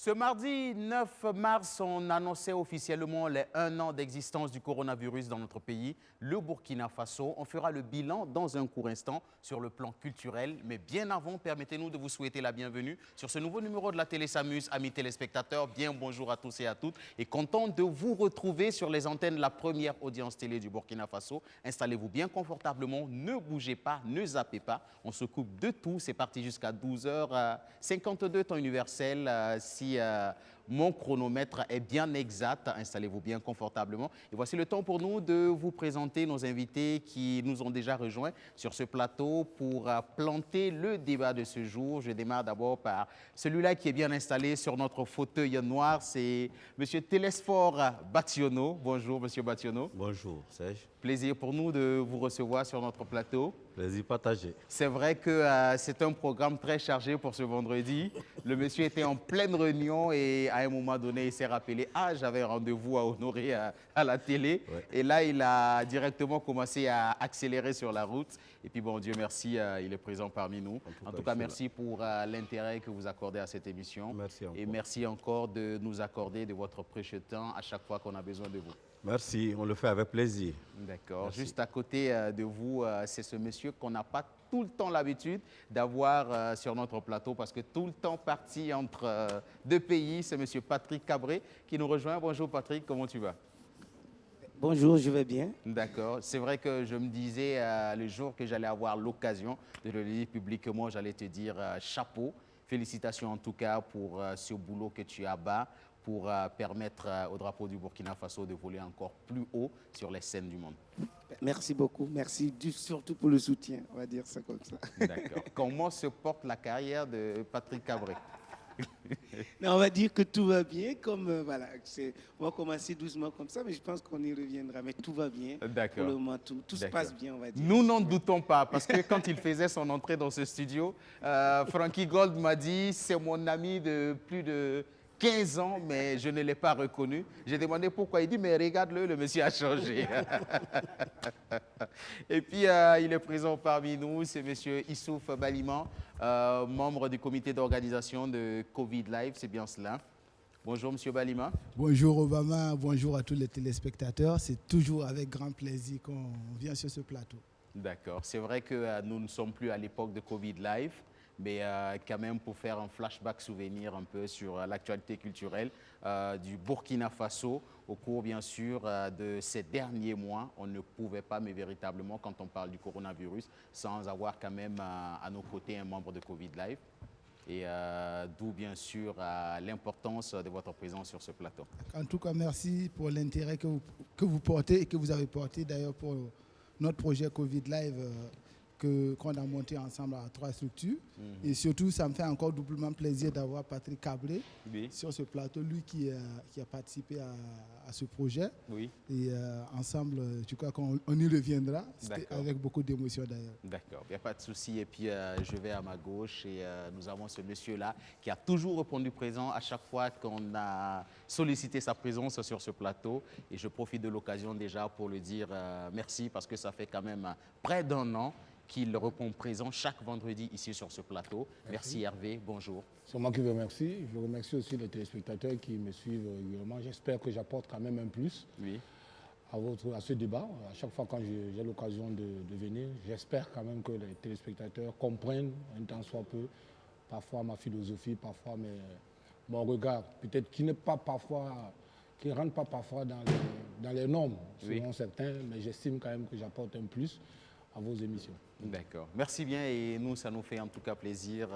Ce mardi 9 mars, on annonçait officiellement les 1 an d'existence du coronavirus dans notre pays, le Burkina Faso. On fera le bilan dans un court instant sur le plan culturel. Mais bien avant, permettez-nous de vous souhaiter la bienvenue sur ce nouveau numéro de la Télé S'amuse. Amis téléspectateurs, bien bonjour à tous et à toutes. Et content de vous retrouver sur les antennes de la première audience télé du Burkina Faso. Installez-vous bien confortablement, ne bougez pas, ne zappez pas. On s'occupe de tout. C'est parti jusqu'à 12h52 temps universel. Si mon chronomètre est bien exact, installez-vous bien confortablement. Et voici le temps pour nous de vous présenter nos invités qui nous ont déjà rejoints sur ce plateau pour planter le débat de ce jour. Je démarre d'abord par celui-là qui est bien installé sur notre fauteuil noir. C'est M. Télesphore Bationo. Bonjour, M. Bationo. Bonjour, Serge. Plaisir pour nous de vous recevoir sur notre plateau. Plaisir partagé. C'est vrai que c'est un programme très chargé pour ce vendredi. Le monsieur était en pleine réunion et à un moment donné, il s'est rappelé « Ah, j'avais rendez-vous à honorer à la télé. Ouais. » Et là, il a directement commencé à accélérer sur la route. Et puis bon, Dieu merci, il est présent parmi nous. En tout cas, merci pour l'intérêt que vous accordez à cette émission. Merci encore. Et merci encore de nous accorder de votre précieux temps à chaque fois qu'on a besoin de vous. Merci, on le fait avec plaisir. D'accord. Juste à côté de vous, c'est ce monsieur qu'on n'a pas tout le temps l'habitude d'avoir sur notre plateau parce que tout le temps parti entre deux pays. C'est monsieur Patrick Cabré qui nous rejoint. Bonjour Patrick, comment tu vas? Bonjour, je vais bien. D'accord. C'est vrai que je me disais le jour que j'allais avoir l'occasion de le dire publiquement, j'allais te dire chapeau. Félicitations en tout cas pour ce boulot que tu as bas pour permettre au drapeau du Burkina Faso de voler encore plus haut sur les scènes du monde. Merci beaucoup. Merci surtout pour le soutien, on va dire ça comme ça. D'accord. Comment se porte la carrière de Patrick Cabré? Mais on va dire que tout va bien, comme voilà, on va commencer doucement comme ça, mais je pense qu'on y reviendra. Mais tout va bien. D'accord. Pour le moment, tout se passe bien, on va dire. Nous n'en doutons pas, parce que quand il faisait son entrée dans ce studio, Frankie Gold m'a dit « C'est mon ami de plus de 15 ans, mais je ne l'ai pas reconnu. » J'ai demandé pourquoi. Il dit « Mais regarde-le, le monsieur a changé. » Et puis, il est présent parmi nous, c'est monsieur Issouf Baliman, membre du comité d'organisation de Covid Live, c'est bien cela. Bonjour, monsieur Balima. Bonjour Obama, bonjour à tous les téléspectateurs. C'est toujours avec grand plaisir qu'on vient sur ce plateau. D'accord. C'est vrai que nous ne sommes plus à l'époque de Covid Live, mais quand même pour faire un flashback souvenir un peu sur l'actualité culturelle du Burkina Faso. Au cours, bien sûr, de ces derniers mois, on ne pouvait pas, mais véritablement, quand on parle du coronavirus, sans avoir quand même à nos côtés un membre de Covid Live. Et d'où, bien sûr, l'importance de votre présence sur ce plateau. En tout cas, merci pour l'intérêt que vous portez et que vous avez porté d'ailleurs pour notre projet Covid Live qu'on a monté ensemble à 3 structures. Et surtout, ça me fait encore doublement plaisir d'avoir Patrick Cabré sur ce plateau, lui qui a participé à ce projet. Oui. Et ensemble, je crois qu'on y reviendra, avec beaucoup d'émotion d'ailleurs. D'accord, il n'y a pas de souci. Et puis, je vais à ma gauche et nous avons ce monsieur-là qui a toujours répondu présent à chaque fois qu'on a sollicité sa présence sur ce plateau. Et je profite de l'occasion déjà pour lui dire merci parce que ça fait quand même près d'1 an qu'il répond présent chaque vendredi ici sur ce plateau. Merci Hervé, bonjour. C'est moi qui vous remercie. Je remercie aussi les téléspectateurs qui me suivent régulièrement. J'espère que j'apporte quand même un plus à ce débat. À chaque fois quand j'ai l'occasion de venir, j'espère quand même que les téléspectateurs comprennent un tant soit peu, parfois ma philosophie, parfois mon regard, peut-être qui n'est pas parfois, qui ne rentre pas parfois dans les normes, selon certains, mais j'estime quand même que j'apporte un plus à vos émissions. D'accord. Merci bien et nous, ça nous fait en tout cas plaisir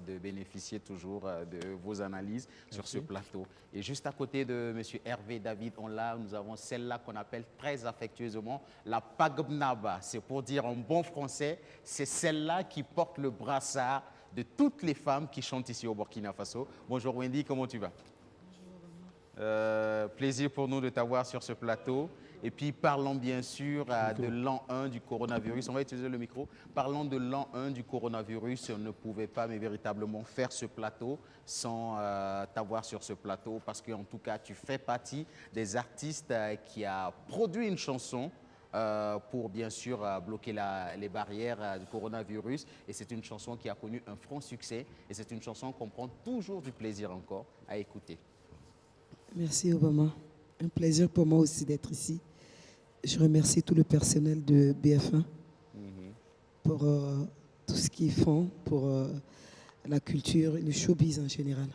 de bénéficier toujours de vos analyses sur ce plateau. Et juste à côté de M. Hervé David, nous avons celle-là qu'on appelle très affectueusement la Pagbnaba. C'est pour dire en bon français, c'est celle-là qui porte le brassard de toutes les femmes qui chantent ici au Burkina Faso. Bonjour Wendy, comment tu vas? Bonjour. Plaisir pour nous de t'avoir sur ce plateau. Et puis, parlons bien sûr de l'an 1 du coronavirus. On va utiliser le micro. Parlons de l'an 1 du coronavirus. On ne pouvait pas, mais véritablement, faire ce plateau sans t'avoir sur ce plateau parce qu'en tout cas, tu fais partie des artistes qui a produit une chanson pour bien sûr bloquer les barrières du coronavirus. Et c'est une chanson qui a connu un franc succès. Et c'est une chanson qu'on prend toujours du plaisir encore à écouter. Merci Obama. Un plaisir pour moi aussi d'être ici. Je remercie tout le personnel de BF1 pour tout ce qu'ils font pour la culture et le showbiz en général.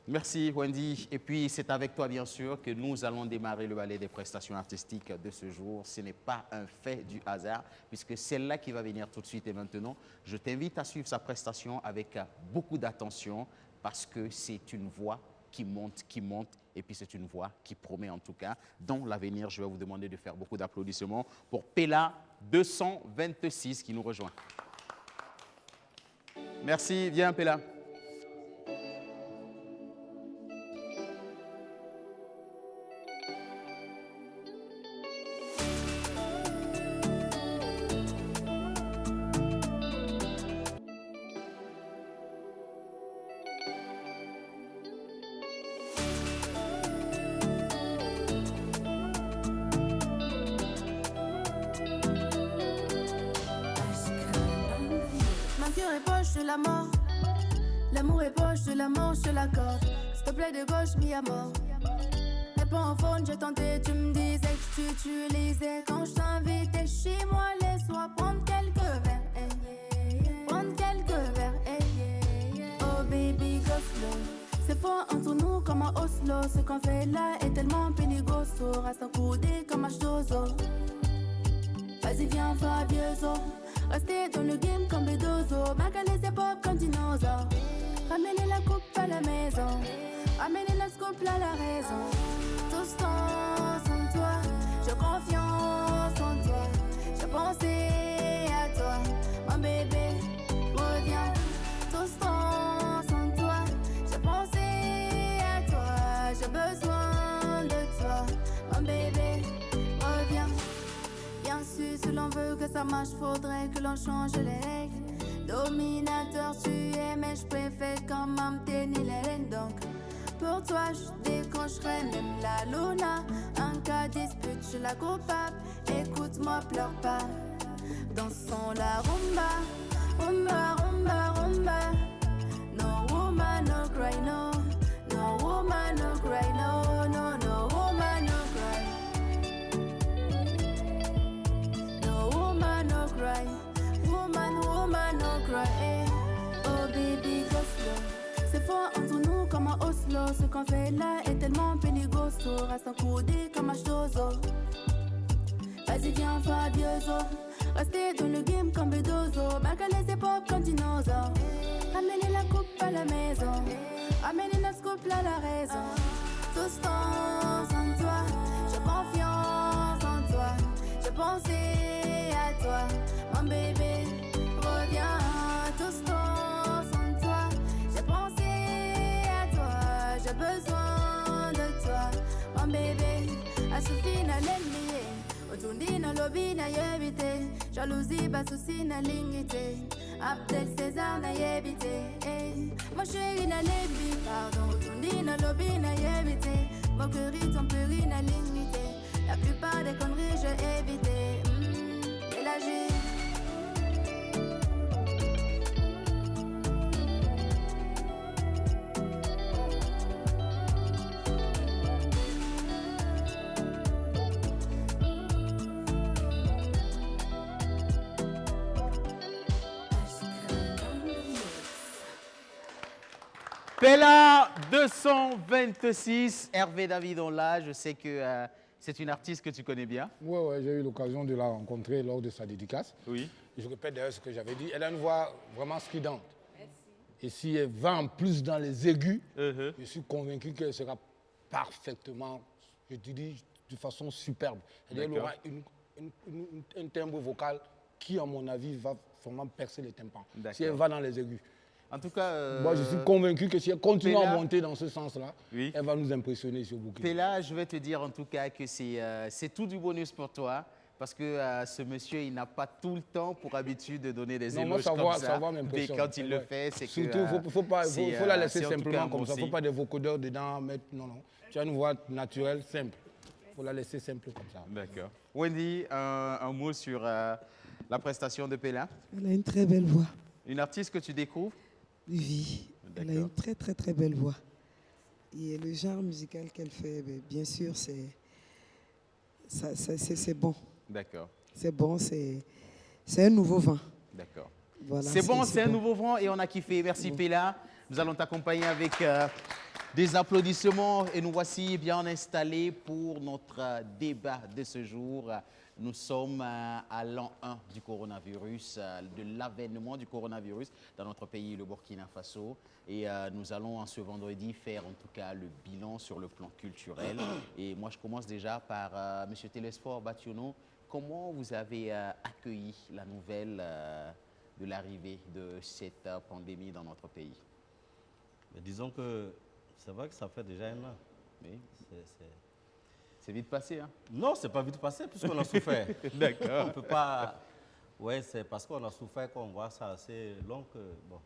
Merci Wendy. Et puis c'est avec toi bien sûr que nous allons démarrer le ballet des prestations artistiques de ce jour. Ce n'est pas un fait du hasard puisque celle-là qui va venir tout de suite et maintenant. Je t'invite à suivre sa prestation avec beaucoup d'attention parce que c'est une voix qui monte, et puis c'est une voix qui promet en tout cas. Dans l'avenir, je vais vous demander de faire beaucoup d'applaudissements pour Pella 226 qui nous rejoint. Merci, viens Pella. La mort, l'amour est proche de la mort, je l'accorde. S'il te plaît, de gauche, mis à mort. Mais pas en faune, j'ai tenté, tu me disais que tu utilisais. Quand je t'invitais chez moi, laisse-moi prendre quelques verres. Prendre quelques verres. Oh baby, go slow. C'est fort entre nous comme un Oslo. Ce qu'on fait là est tellement peligroso. Reste accoudé comme un chozo. Vas-y, viens, Fabioso. Restez dans le game comme Bedozo. Macalé c'est pop comme dinosaure. Ramenez la coupe à la maison. Ramenez notre couple à la raison. Tous sans toi. J'ai confiance en toi. J'ai pensé à toi. Mon bébé, reviens. Tous sans toi. J'ai pensé à toi. J'ai besoin de toi. Mon bébé, reviens. Bien sûr, si l'on veut que ça marche, faudrait que l'on change les règles. Dominateur tu es, mais je préfère quand même tenir les rênes. Donc, pour toi, je décrocherai même la luna. En cas de dispute, je suis la coupable. Écoute-moi, pleure pas. Dansons la rumba. Rumba, rumba, rumba. No woman, no cry, no. No woman, no cry, no. No, no woman, no cry. No cry, woman, no cry. Oh baby, go slow. C'est fort entre nous comme un Oslo. Ce qu'on fait là est tellement peligroso. Reste accoudé comme un chozo. Vas-y, viens, Fabioso. Restez dans le game comme Bedozo. Macalé c'est pop comme dinosaure. Ramenez la coupe à la maison. Ramenez notre couple à la raison. Tous sans toi. J'ai confiance en toi. J'ai pensé à toi, mon bébé, reviens. Tous sans toi, j'ai pensé à toi. J'ai besoin de toi, mon bébé. Asufi na l'ennemi, otundi na lobby na yebite. Jalousie, bas souci na lingite. Abdel César na yebite. Ma chérie na lebi, pardon. Otundi na lobby na yebite. Moquerie, tromperie na lingite. La plupart des conneries, j'ai évité. Et là, j'ai... Pella 226, Hervé David on l'a, je sais que c'est une artiste que tu connais bien. Oui, j'ai eu l'occasion de la rencontrer lors de sa dédicace. Oui. Je répète d'ailleurs ce que j'avais dit. Elle a une voix vraiment stridente. Merci. Et si elle va en plus dans les aigus, je suis convaincu qu'elle sera parfaitement, je te dis, de façon superbe. Elle aura un timbre vocal qui, à mon avis, va vraiment percer les tympans. Si elle va dans les aigus. En tout cas, moi, je suis convaincu que si elle continue à monter dans ce sens-là, elle va nous impressionner sur Bouquet. Pella, je vais te dire en tout cas que c'est tout du bonus pour toi. Parce que ce monsieur, il n'a pas tout le temps pour habitude de donner des éloges comme ça. Mais quand il le fait, c'est que... Surtout, il faut la laisser simplement comme ça. Il ne faut pas des vocodeurs dedans mettre... Non. Tu as une voix naturelle, simple. faut la laisser simple comme ça. D'accord. Wendy, un mot sur la prestation de Pella. Elle a une très belle voix. Une artiste que tu découvres? Oui, elle a D'accord. une très très très belle voix. Et le genre musical qu'elle fait, bien sûr, c'est bon. D'accord, C'est bon, c'est un nouveau vin. d'accord. Voilà, C'est bon, c'est un nouveau vent et on a kiffé. Merci Bon. Pella. Nous allons t'accompagner avec des applaudissements et nous voici bien installés pour notre débat de ce jour. Nous sommes à l'an 1 du coronavirus, de l'avènement du coronavirus dans notre pays, le Burkina Faso. Et nous allons en ce vendredi faire en tout cas le bilan sur le plan culturel. Et moi, je commence déjà par M. Télésphore Bationo. Comment vous avez accueilli la nouvelle de l'arrivée de cette pandémie dans notre pays? Mais disons que c'est vrai que ça fait déjà un an. Oui. C'est- C'est vite passé, hein? Non, c'est pas vite passé puisqu'on a souffert. D'accord. On peut pas. Ouais, c'est parce qu'on a souffert qu'on voit ça assez long que. Bon.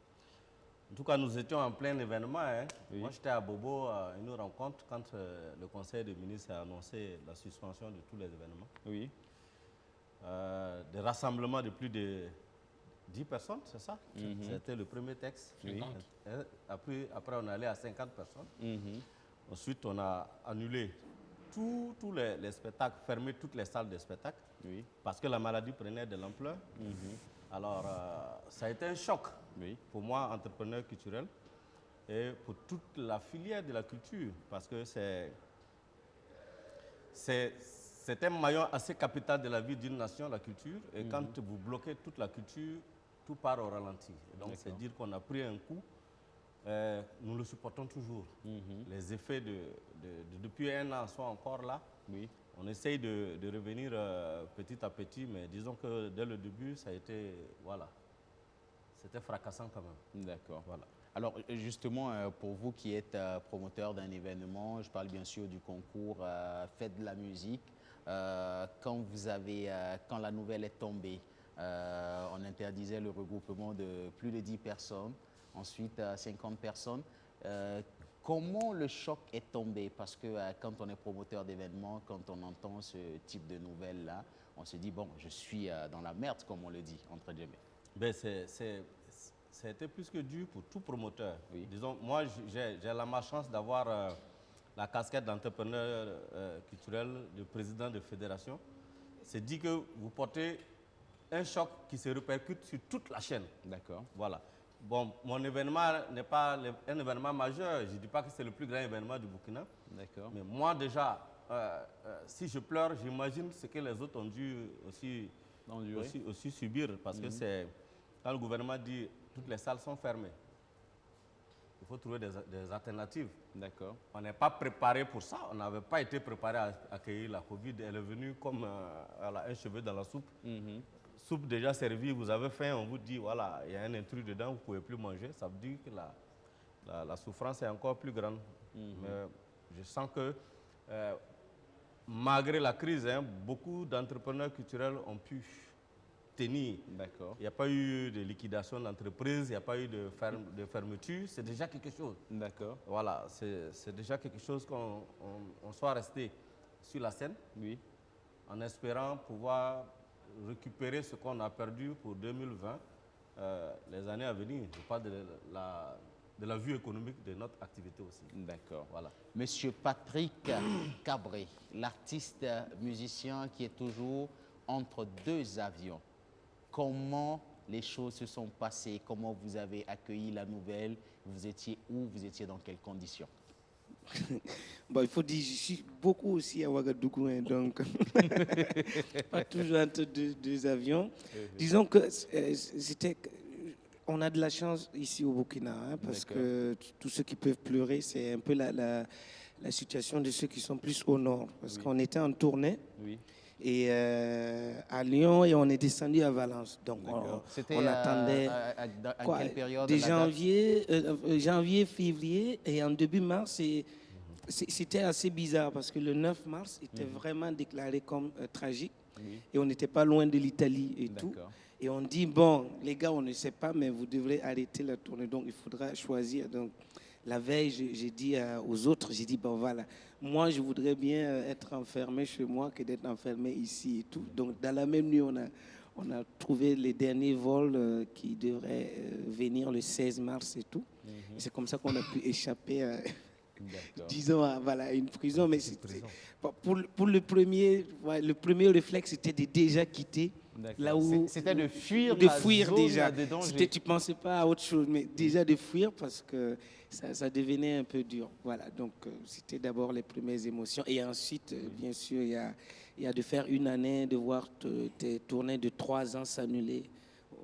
En tout cas, nous étions en plein événement. Hein. Oui. Moi, j'étais à Bobo à une rencontre quand le Conseil des ministres a annoncé la suspension de tous les événements. Oui. Des rassemblements de plus de 10 personnes, c'est ça? Mhm. C'était le premier texte. Oui. Après, on est allé à 50 personnes. Mhm. Ensuite, on a annulé tous les spectacles, fermé toutes les salles de spectacle, Oui. parce que la maladie prenait de l'ampleur. Alors, ça a été un choc Oui. pour moi, entrepreneur culturel, et pour toute la filière de la culture, parce que c'est un maillon assez capital de la vie d'une nation, la culture, et quand vous bloquez toute la culture, tout part au ralenti. Et donc, c'est dire qu'on a pris un coup. Nous le supportons toujours. Les effets depuis un an sont encore là. Oui. On essaye de revenir petit à petit, mais disons que dès le début, ça a été, voilà, c'était fracassant quand même. D'accord. Voilà. Alors, justement, pour vous qui êtes promoteur d'un événement, je parle bien sûr du concours Faites de la musique. Quand la nouvelle est tombée, on interdisait le regroupement de plus de 10 personnes, ensuite 50 personnes. Comment le choc est tombé? Parce que quand on est promoteur d'événements, quand on entend ce type de nouvelles-là, on se dit, bon, je suis dans la merde, comme on le dit, entre guillemets. Ben, ça a été plus que dur pour tout promoteur. Oui. Disons, moi, j'ai la malchance d'avoir la casquette d'entrepreneur culturel, de président de fédération. C'est dit que vous portez un choc qui se répercute sur toute la chaîne. D'accord. Voilà. Bon, mon événement n'est pas un événement majeur. Je ne dis pas que c'est le plus grand événement du Burkina. D'accord. Mais moi, déjà, si je pleure, j'imagine ce que les autres ont dû aussi subir. Parce que c'est quand le gouvernement dit toutes les salles sont fermées, il faut trouver des alternatives. D'accord. On n'est pas préparé pour ça. On n'avait pas été préparé à accueillir la Covid. Elle est venue comme un cheveu dans la soupe. Soupe déjà servie, vous avez faim, on vous dit, voilà, il y a un intrus dedans, vous ne pouvez plus manger. Ça veut dire que la souffrance est encore plus grande. Mais je sens que, malgré la crise, beaucoup d'entrepreneurs culturels ont pu tenir. D'accord. Il n'y a pas eu de liquidation d'entreprise, il n'y a pas eu de fermeture. C'est déjà quelque chose. D'accord. Voilà, c'est déjà quelque chose qu'on soit resté sur la scène, Oui. en espérant pouvoir récupérer ce qu'on a perdu pour 2020, les années à venir. Je parle de la vue économique de notre activité aussi. D'accord. Voilà. Monsieur Patrick Cabré, l'artiste musicien qui est toujours entre deux avions. Comment les choses se sont passées? Comment vous avez accueilli la nouvelle? Vous étiez où? Vous étiez dans quelles conditions? Bon, il faut dire, je suis beaucoup aussi à Ouagadougou, hein, donc pas toujours entre deux avions. Disons que on a de la chance ici au Burkina, hein, parce que tous ceux qui peuvent pleurer, c'est un peu la situation de ceux qui sont plus au nord. Parce qu'on était en tournée. Oui. Et à Lyon, et on est descendu à Valence. Donc on attendait à quelle période? de janvier, février, et en début mars. C'était assez bizarre parce que le 9 mars était vraiment déclaré comme tragique. Oui. Et on n'était pas loin de l'Italie et tout. Et on dit, bon, les gars, on ne sait pas, mais vous devrez arrêter la tournée. Donc il faudra choisir. Donc La veille, j'ai dit aux autres, j'ai dit, bon voilà, moi je voudrais bien être enfermé chez moi que d'être enfermé ici et tout. Donc dans la même nuit, on a trouvé les derniers vols qui devraient venir le 16 mars et tout. Et c'est comme ça qu'on a pu échapper, disons, à une prison. Mais pour le premier réflexe, c'était de déjà quitter. Là où c'était de fuir, déjà. Tu pensais pas à autre chose, mais déjà de fuir parce que ça devenait un peu dur. Voilà, donc c'était d'abord les premières émotions. Et ensuite, bien sûr, il y a de faire une année, de voir tes tournées de 3 ans s'annuler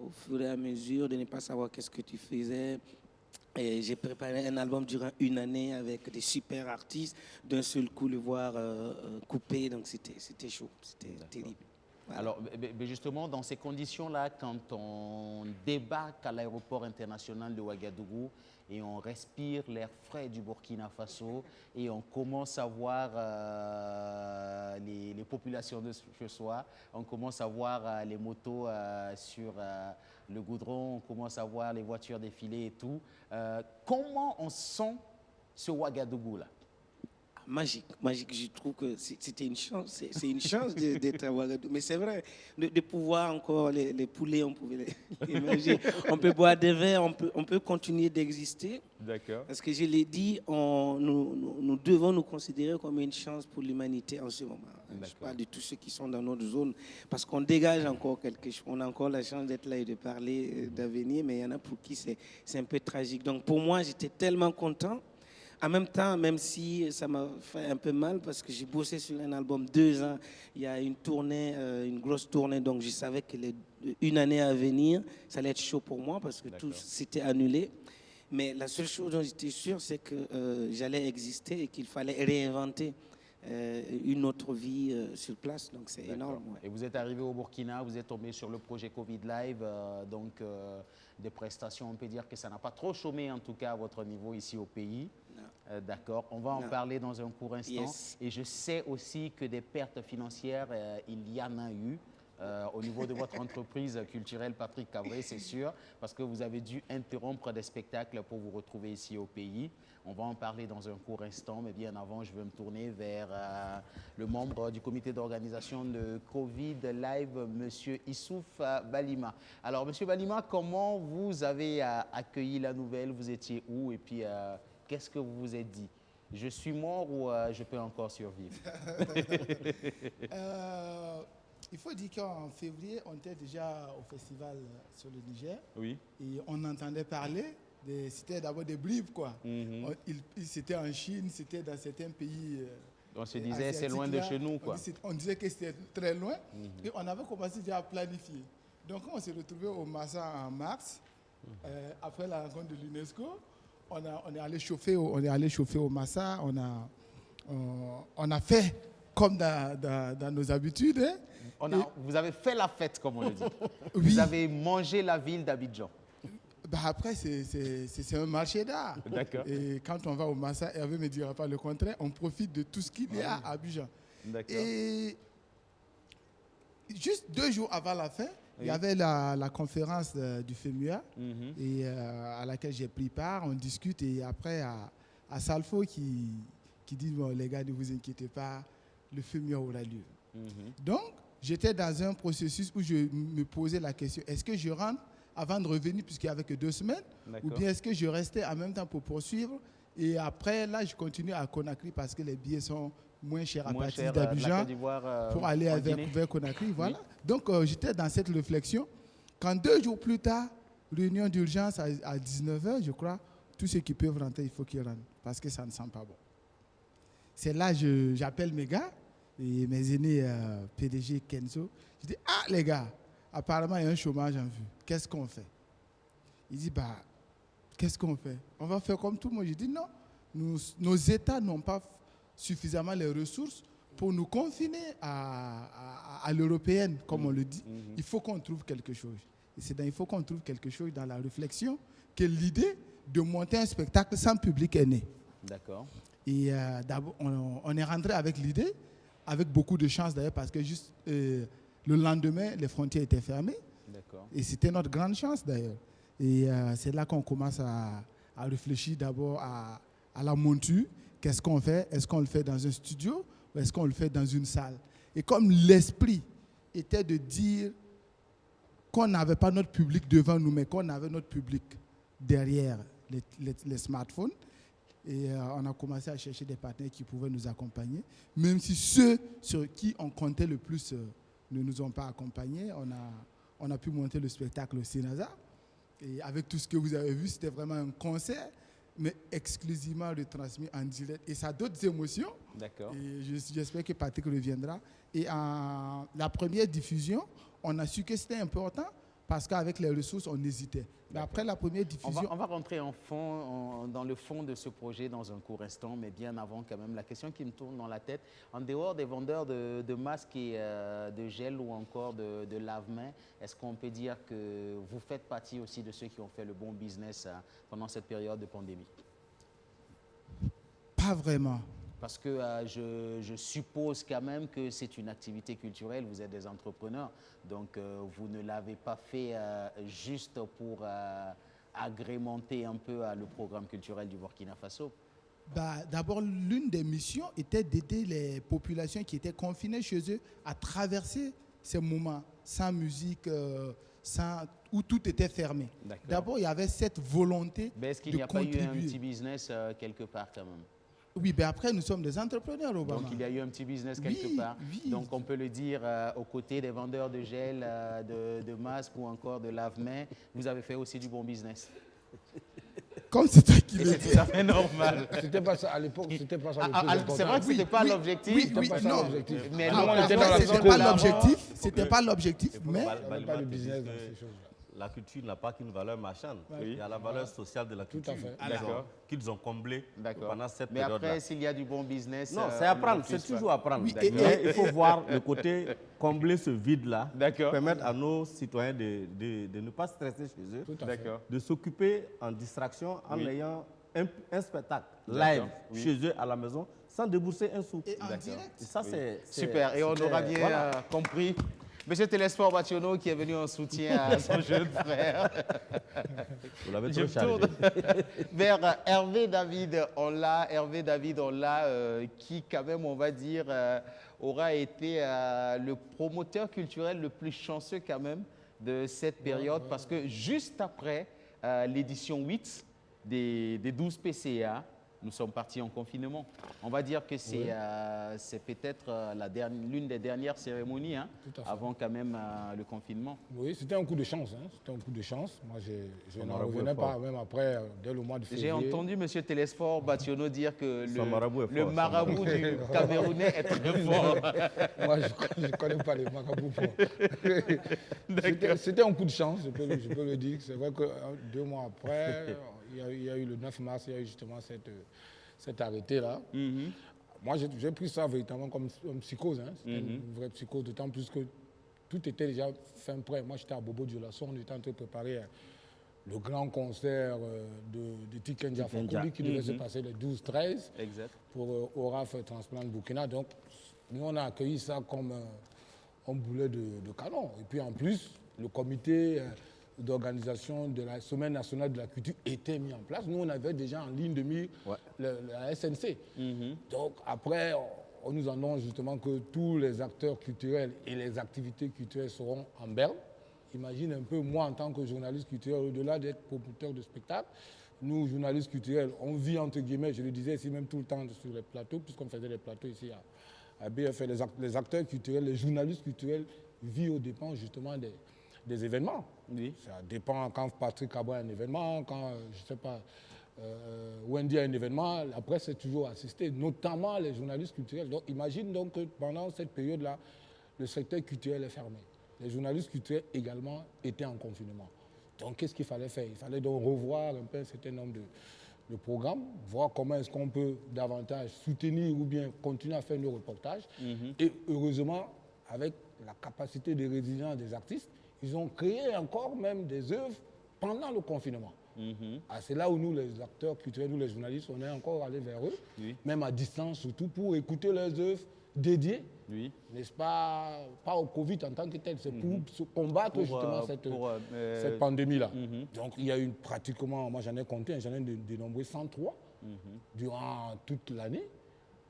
au fur et à mesure, de ne pas savoir qu'est-ce que tu faisais. Et j'ai préparé un album durant une année avec des super artistes. D'un seul coup, le voir coupé, donc c'était chaud, c'était terrible. Voilà. Alors, mais justement, dans ces conditions-là, quand on débarque à l'aéroport international de Ouagadougou et on respire l'air frais du Burkina Faso et on commence à voir les populations de ce soir, on commence à voir les motos sur le goudron, on commence à voir les voitures défiler et tout. Comment on sent ce Ouagadougou-là? Magique. Je trouve que c'était une chance. C'est une chance d'être à Ouagadougou. Mais c'est vrai, de pouvoir encore les poulets, on pouvait les manger. On peut boire des verres, on peut continuer d'exister. D'accord. Parce que je l'ai dit, nous devons nous considérer comme une chance pour l'humanité en ce moment. Je parle de tous ceux qui sont dans notre zone. Parce qu'on dégage encore quelque chose. On a encore la chance d'être là et de parler d'avenir. Mais il y en a pour qui c'est un peu tragique. Donc pour moi, j'étais tellement content. En même temps, même si ça m'a fait un peu mal parce que j'ai bossé sur un album 2 ans, il y a une tournée, une grosse tournée, donc je savais que une année à venir, ça allait être chaud pour moi parce que tout s'était annulé. Mais la seule chose dont j'étais sûr, c'est que j'allais exister et qu'il fallait réinventer une autre vie sur place. Donc c'est énorme. Ouais. Et vous êtes arrivé au Burkina, vous êtes tombé sur le projet Covid Live, donc des prestations, on peut dire que ça n'a pas trop chômé en tout cas à votre niveau ici au pays. D'accord, on va en parler dans un court instant. Yes. Et je sais aussi que des pertes financières, il y en a eu au niveau de votre entreprise culturelle Patrick Cabré, c'est sûr, parce que vous avez dû interrompre des spectacles pour vous retrouver ici au pays. On va en parler dans un court instant, mais bien avant, je vais me tourner vers le membre du comité d'organisation de Covid Live, M. Issouf Balima. Alors, M. Balima, comment vous avez accueilli la nouvelle? Vous étiez où? Et puis, qu'est-ce que vous vous êtes dit? Je suis mort ou je peux encore survivre? Il faut dire qu'en février, on était déjà au festival sur le Niger. Oui. Et on entendait parler, c'était d'abord des bribes, quoi. C'était en Chine, c'était dans certains pays. On se disait, c'est loin de chez nous, quoi. On disait que c'était très loin. Et on avait commencé déjà à planifier. Donc, on s'est retrouvé au Massa en mars, après la rencontre de l'UNESCO. On est allé chauffer au Massa. On a fait comme dans nos habitudes. Hein. Vous avez fait la fête, comme on le dit. Oui. Vous avez mangé la ville d'Abidjan. Après, c'est un marché d'art. D'accord. Et quand on va au Massa, Hervé ne me dira pas le contraire, on profite de tout ce qu'il y a à Abidjan. D'accord. Et juste 2 jours avant la fin, il y avait la conférence du FEMUA et à laquelle j'ai pris part. On discute et après, à Salfo qui dit, bon, les gars, ne vous inquiétez pas, le FEMUA aura lieu. Donc, j'étais dans un processus où je me posais la question, est-ce que je rentre avant de revenir, puisqu'il n'y avait que 2 semaines, ou bien est-ce que je restais en même temps pour poursuivre? Et après, là, je continue à Conakry parce que les billets sont moins chers à partir d'Abidjan pour aller vers Conakry. Voilà. Oui. Donc, j'étais dans cette réflexion. Quand 2 jours plus tard, réunion d'urgence à 19h, je crois, tous ceux qui peuvent rentrer, il faut qu'ils rentrent parce que ça ne sent pas bon. C'est là que j'appelle mes gars et mes aînés PDG Kenzo. Je dis, les gars, apparemment, il y a un chômage en vue. Qu'est-ce qu'on fait? Il dit, qu'est-ce qu'on fait? On va faire comme tout le monde. Je dis, non, nos États n'ont pas suffisamment les ressources pour nous confiner à l'européenne, comme on le dit. Il faut qu'on trouve quelque chose. Et il faut qu'on trouve quelque chose dans la réflexion que l'idée de monter un spectacle sans public est née. D'accord. Et d'abord, on est rentré avec l'idée, avec beaucoup de chance d'ailleurs, parce que juste le lendemain, les frontières étaient fermées. D'accord. Et c'était notre grande chance d'ailleurs. Et c'est là qu'on commence a réfléchi d'abord à la monture. Qu'est-ce qu'on fait? Est-ce qu'on le fait dans un studio ou est-ce qu'on le fait dans une salle? Et comme l'esprit était de dire qu'on n'avait pas notre public devant nous, mais qu'on avait notre public derrière les smartphones, et on a commencé à chercher des partenaires qui pouvaient nous accompagner, même si ceux sur qui on comptait le plus ne nous ont pas accompagnés. On a pu monter le spectacle au Sénasa. Et avec tout ce que vous avez vu, c'était vraiment un concert, mais exclusivement retransmis en direct. Et ça a d'autres émotions. D'accord. Et j'espère que Patrick reviendra. Et en la première diffusion, on a su que c'était important parce qu'avec les ressources, on hésitait. Mais après la première diffusion... On va rentrer dans le fond de ce projet dans un court instant, mais bien avant quand même, la question qui me tourne dans la tête, en dehors des vendeurs de masques et de gel ou encore de lave-mains, est-ce qu'on peut dire que vous faites partie aussi de ceux qui ont fait le bon business pendant cette période de pandémie? Pas vraiment. Parce que je suppose quand même que c'est une activité culturelle, vous êtes des entrepreneurs, donc vous ne l'avez pas fait juste pour agrémenter un peu le programme culturel du Burkina Faso. D'abord, l'une des missions était d'aider les populations qui étaient confinées chez eux à traverser ces moments sans musique, où tout était fermé. D'abord, il y avait cette volonté de contribuer. Est-ce qu'il n'y a pas eu un petit business quelque part quand même? Oui, mais après, nous sommes des entrepreneurs, Obama. Donc, il y a eu un petit business quelque part. Oui. Donc, on peut le dire, aux côtés des vendeurs de gel, de masques ou encore de lave-mains, vous avez fait aussi du bon business. Comme c'est toi qui Et le c'est dis. tout à fait normal. C'était pas ça à l'époque, c'était pas ça le plus important. C'est vrai que ce n'était pas l'objectif. Oui, C'était pas ça non. l'objectif. Mais Tout nous, le monde on était dans la C'était psycho. pas l'objectif, c'était pas l'objectif, mais Il n'y avait pas de business dans ces choses-là. La culture n'a pas qu'une valeur marchande. Oui. Il y a la valeur sociale de la Tout culture à fait. D'accord. qu'ils ont comblée pendant cette Mais période-là. après, s'il y a du bon business... Non, c'est apprendre, c'est toujours apprendre. Oui, Mais il faut voir le côté combler ce vide-là, D'accord. permettre à nos citoyens de ne pas stresser chez eux, Tout à fait. D'accord. de s'occuper en distraction en Oui. ayant un spectacle D'accord, live oui. chez eux à la maison sans débourser un sou. et en direct. Et ça, c'est Super, et on c'était- aura bien voilà. compris. Monsieur Télésphore Bationo qui est venu en soutien à son jeune frère. Vous l'avez Je trop me tourne chargé. vers Hervé David. Hervé David, qui quand même, on va dire, aura été le promoteur culturel le plus chanceux quand même de cette période parce que juste après l'édition 8 des 12 PCA, nous sommes partis en confinement. On va dire que c'est peut-être l'une des dernières cérémonies Tout à fait. avant quand même le confinement. Oui, c'était un coup de chance. C'était un coup de chance. Moi, je n'en marabout revenais est fort. pas, même après, dès le mois de février. J'ai entendu M. Télésphore Bationo dire que Son marabout est le fort, son marabout du Camerounais est très fort. Moi, je ne connais pas les marabouts forts. C'était un coup de chance, je peux le dire. C'est vrai que 2 mois après, il y a eu le 9 mars, il y a eu justement cet arrêté-là. Moi, j'ai pris ça véritablement comme une psychose. C'était une vraie psychose, d'autant plus que tout était déjà fin prêt. Moi, j'étais à Bobo Dioulasso, on était en train de préparer le grand concert de Tiken Jah Fakoly qui devait se passer le 12-13 Exact. pour ORAF Transplant Burkina. Donc, nous, on a accueilli ça comme un boulet de canon. Et puis, en plus, le comité d'organisation de la Semaine nationale de la culture était mis en place. Nous, on avait déjà en ligne de mire la SNC. Donc, après, on nous annonce justement que tous les acteurs culturels et les activités culturelles seront en berne. Imagine un peu, moi, en tant que journaliste culturel, au-delà d'être promoteur de spectacle, nous, journalistes culturels, on vit, entre guillemets, je le disais ici même tout le temps sur les plateaux, puisqu'on faisait les plateaux ici à BFM, les acteurs culturels, les journalistes culturels vivent aux dépens justement des événements. Oui. Ça dépend quand Patrick Aboué a un événement, quand, je ne sais pas, Wendy a un événement, la presse est toujours assistée, notamment les journalistes culturels. Donc, imagine donc que pendant cette période-là, le secteur culturel est fermé. Les journalistes culturels également étaient en confinement. Donc, qu'est-ce qu'il fallait faire? Il fallait donc revoir un peu un certain nombre de programmes, voir comment est-ce qu'on peut davantage soutenir ou bien continuer à faire nos reportages. Et heureusement, avec la capacité de résilience des artistes, ils ont créé encore même des œuvres pendant le confinement. C'est là où nous, les acteurs culturels, nous les journalistes, on est encore allés vers eux, même à distance surtout, pour écouter leurs œuvres dédié, Oui. n'est-ce pas, pas au Covid en tant que tel, c'est pour combattre justement cette pandémie-là. Donc il y a eu pratiquement, moi j'en ai compté, j'en ai dénombré 103 durant toute l'année.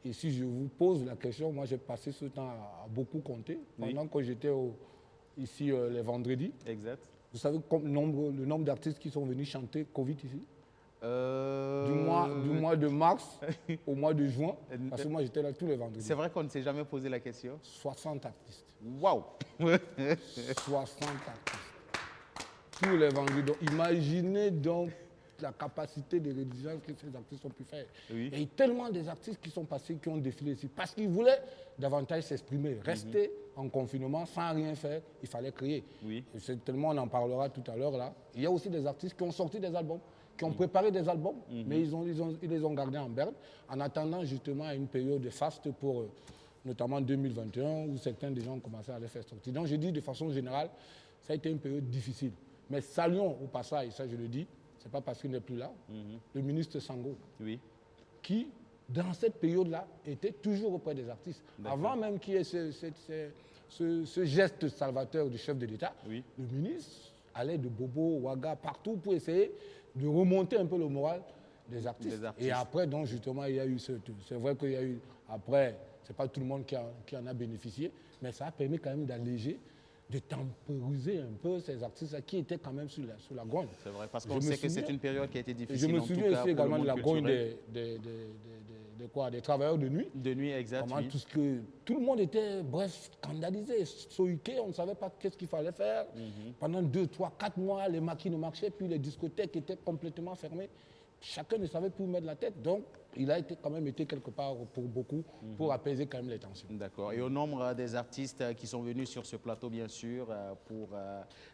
Et si je vous pose la question, moi j'ai passé ce temps à beaucoup compter. Pendant que j'étais ici les vendredis, Exact. vous savez le nombre d'artistes qui sont venus chanter Covid ici du mois de mars au mois de juin, parce que moi j'étais là tous les vendredis. C'est vrai qu'on ne s'est jamais posé la question. 60 artistes. Waouh. 60 artistes. Tous les vendredis. Donc, imaginez donc la capacité de rédigence que ces artistes ont pu faire. Oui. Il y a eu tellement des artistes qui sont passés, qui ont défilé ici, parce qu'ils voulaient davantage s'exprimer. Rester en confinement sans rien faire, il fallait créer. Oui. Et c'est tellement, on en parlera tout à l'heure là. Il y a aussi des artistes qui ont sorti des albums, qui ont préparé des albums, mais ils les ont gardés en berne, en attendant justement une période de faste pour notamment 2021, où certains des gens ont commencé à les faire sortir. Donc je dis de façon générale, ça a été une période difficile. Mais saluons au passage, et ça je le dis, ce n'est pas parce qu'il n'est plus là, le ministre Sango, qui, dans cette période-là, était toujours auprès des artistes. Avant même qu'il y ait ce geste salvateur du chef de l'État, le ministre allait de Bobo, Ouaga, partout pour essayer de remonter un peu le moral des artistes. Et après, donc, justement, il y a eu c'est vrai qu'il y a eu, après, ce n'est pas tout le monde qui en a bénéficié, mais ça a permis quand même d'alléger, de temporiser un peu ces artistes qui étaient quand même sur la grogne. C'est vrai, parce qu'on sait que c'est une période qui a été difficile. Je me souviens aussi également de la grogne des travailleurs de nuit. De nuit, exact. Tout le monde était, bref, scandalisé, soïqué, on ne savait pas qu'est-ce qu'il fallait faire. Pendant 2, 3, 4 mois, les maquis ne marchaient plus, les discothèques étaient complètement fermées. Chacun ne savait plus où mettre la tête. Donc, il a quand même été quelque part pour beaucoup pour apaiser quand même les tensions. D'accord. Et au nombre des artistes qui sont venus sur ce plateau, bien sûr, pour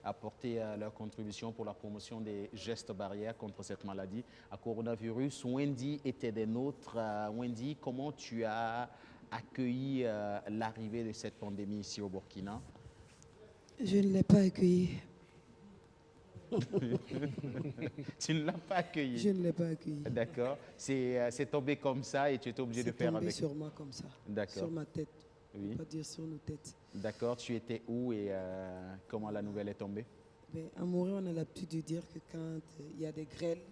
apporter leur contribution pour la promotion des gestes barrières contre cette maladie à coronavirus, Wendy était des nôtres. Wendy, comment tu as accueilli l'arrivée de cette pandémie ici au Burkina? Je ne l'ai pas accueilli. Tu ne l'as pas accueilli? Je ne l'ai pas accueilli. D'accord. C'est tombé comme ça et tu étais obligé de faire avec. C'est tombé sur moi comme ça. D'accord. Sur ma tête. Oui. On peut pas dire sur nos têtes. D'accord. Tu étais où et comment la nouvelle est tombée? À Morée, on a l'habitude de dire que quand il y a des grêles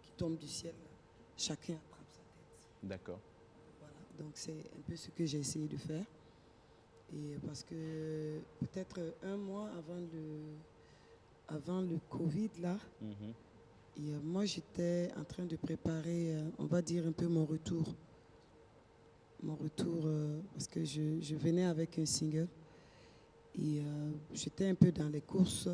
qui tombent du ciel, chacun attrape sa tête. D'accord. Voilà. Donc c'est un peu ce que j'ai essayé de faire. Et parce que peut-être un mois avant le Covid, là, et moi, j'étais en train de préparer, on va dire, un peu mon retour. Parce que je venais avec un single. Et j'étais un peu dans les courses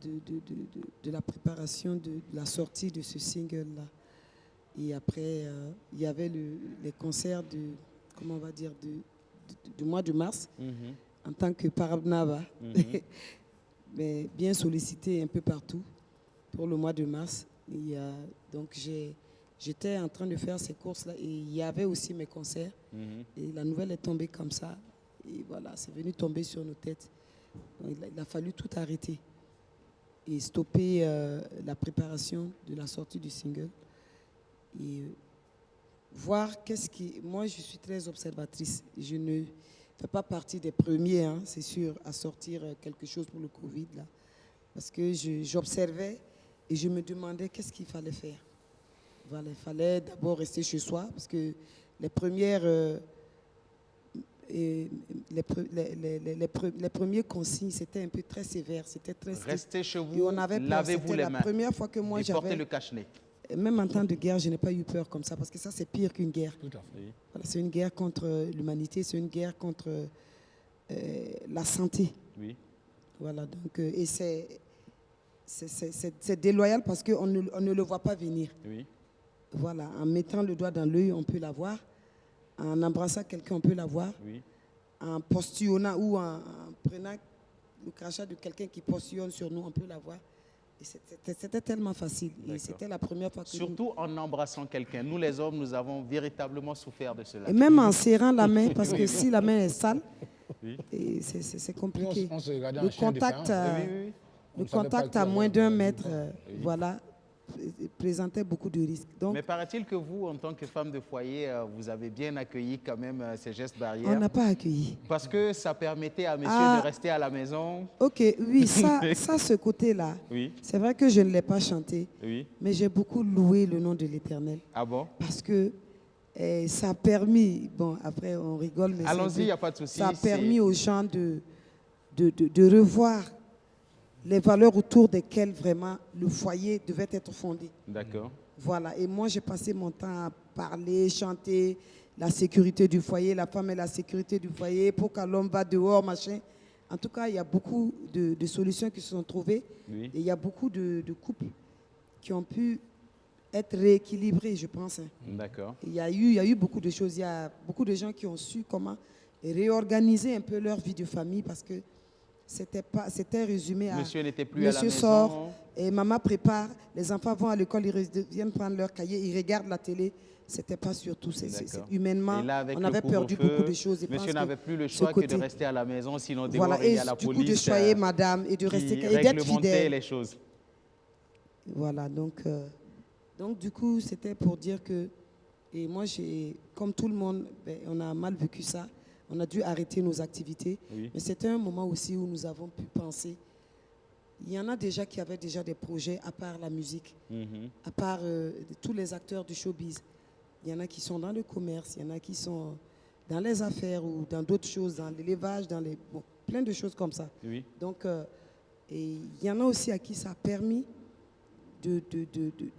de la préparation de la sortie de ce single-là. Et après, il y avait les concerts comment on va dire, du mois de mars, en tant que Parabnava. Mais bien sollicité un peu partout pour le mois de mars. Et, donc j'étais en train de faire ces courses-là et il y avait aussi mes concerts. Et la nouvelle est tombée comme ça. Et voilà, c'est venu tomber sur nos têtes. Donc, il a fallu tout arrêter et stopper la préparation de la sortie du single. Et voir Moi, je suis très observatrice. Je ne fais pas partie des premiers, hein, c'est sûr, à sortir quelque chose pour le Covid, là. Parce que j'observais et je me demandais qu'est-ce qu'il fallait faire. Voilà, il fallait d'abord rester chez soi, parce que les premiers consignes, c'était un peu très sévère, c'était très strict. Restez chez vous, lavez-vous les mains. La première fois que moi portez le cache-nez. Même en temps de guerre, je n'ai pas eu peur comme ça, parce que ça, c'est pire qu'une guerre. Tout à fait. Voilà, c'est une guerre contre l'humanité, c'est une guerre contre la santé. Oui. Voilà, donc, et c'est déloyal parce qu'on ne le voit pas venir. Oui. Voilà, en mettant le doigt dans l'œil, on peut l'avoir. En embrassant quelqu'un, on peut l'avoir. Oui. En postillonnant ou en prenant le crachat de quelqu'un qui postillonne sur nous, on peut l'avoir. Et c'était tellement facile. Et c'était la première fois que Surtout en embrassant quelqu'un. Nous, les hommes, nous avons véritablement souffert de cela. Et même en serrant la main, parce que si la main est sale, c'est compliqué. On se regardait le contact à moins d'1 mètre, voilà, présentait beaucoup de risques. Donc, Mais paraît-il que vous, en tant que femme de foyer, vous avez bien accueilli quand même ces gestes on barrières n'a pas accueilli. parce que ça permettait à monsieur Ah. de rester à la maison. Ok, oui, ça ce côté-là, Oui, c'est vrai que je ne l'ai pas chanté, oui. mais j'ai beaucoup loué le nom de l'Éternel Ah bon? parce que ça a permis, bon, après on rigole, mais Allons-y, il n'y a pas de souci. ça a c'est- permis aux gens de revoir les valeurs autour desquelles vraiment le foyer devait être fondé. D'accord. Voilà, et moi j'ai passé mon temps à parler, chanter la sécurité du foyer, la femme est la sécurité du foyer, pour que l'homme va dehors, machin. En tout cas, il y a beaucoup de solutions qui se sont trouvées Oui. et il y a beaucoup de couples qui ont pu être rééquilibrés, je pense. Hein. D'accord. Il y a eu beaucoup de choses, il y a beaucoup de gens qui ont su comment réorganiser un peu leur vie de famille parce que c'était résumé à Monsieur n'était plus à la monsieur maison. sort et maman prépare, les enfants vont à l'école, ils viennent prendre leur cahier, ils regardent la télé. C'était pas surtout, D'accord. humainement, Et là, avec on le avait perdu couvre-feu, beaucoup de choses. Et monsieur pense n'avait que plus le ce choix que de côté- rester à la maison, sinon dehors, Voilà, il y et a la du coup police de choyer madame et de rester qui et d'être réglementait fidèle. les choses. Voilà, donc du coup, c'était pour dire que, et moi, comme tout le monde, on a mal vécu ça. On a dû arrêter nos activités. Oui. Mais c'était un moment aussi où nous avons pu penser. Il y en a déjà qui avaient déjà des projets à part la musique, Mhm. à part tous les acteurs du showbiz. Il y en a qui sont dans le commerce, il y en a qui sont dans les affaires ou dans d'autres choses, dans l'élevage, plein de choses comme ça. Oui. Donc, et il y en a aussi à qui ça a permis de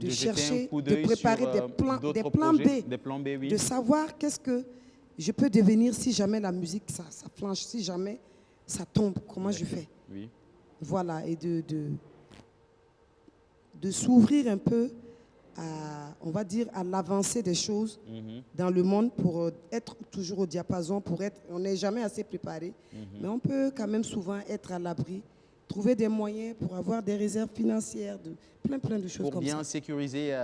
jeter chercher, un coup de d'œil préparer sur, des plans d'autres B, projets, des plans B, oui. de savoir qu'est-ce que je peux devenir si jamais la musique, ça flanche, si jamais ça tombe, comment je fais. Oui. Voilà, et de s'ouvrir un peu à, on va dire, à l'avancée des choses Mhm. dans le monde pour être toujours au diapason, on n'est jamais assez préparé, mais on peut quand même souvent être à l'abri, trouver des moyens pour avoir des réserves financières, plein de choses Pour comme bien ça. sécuriser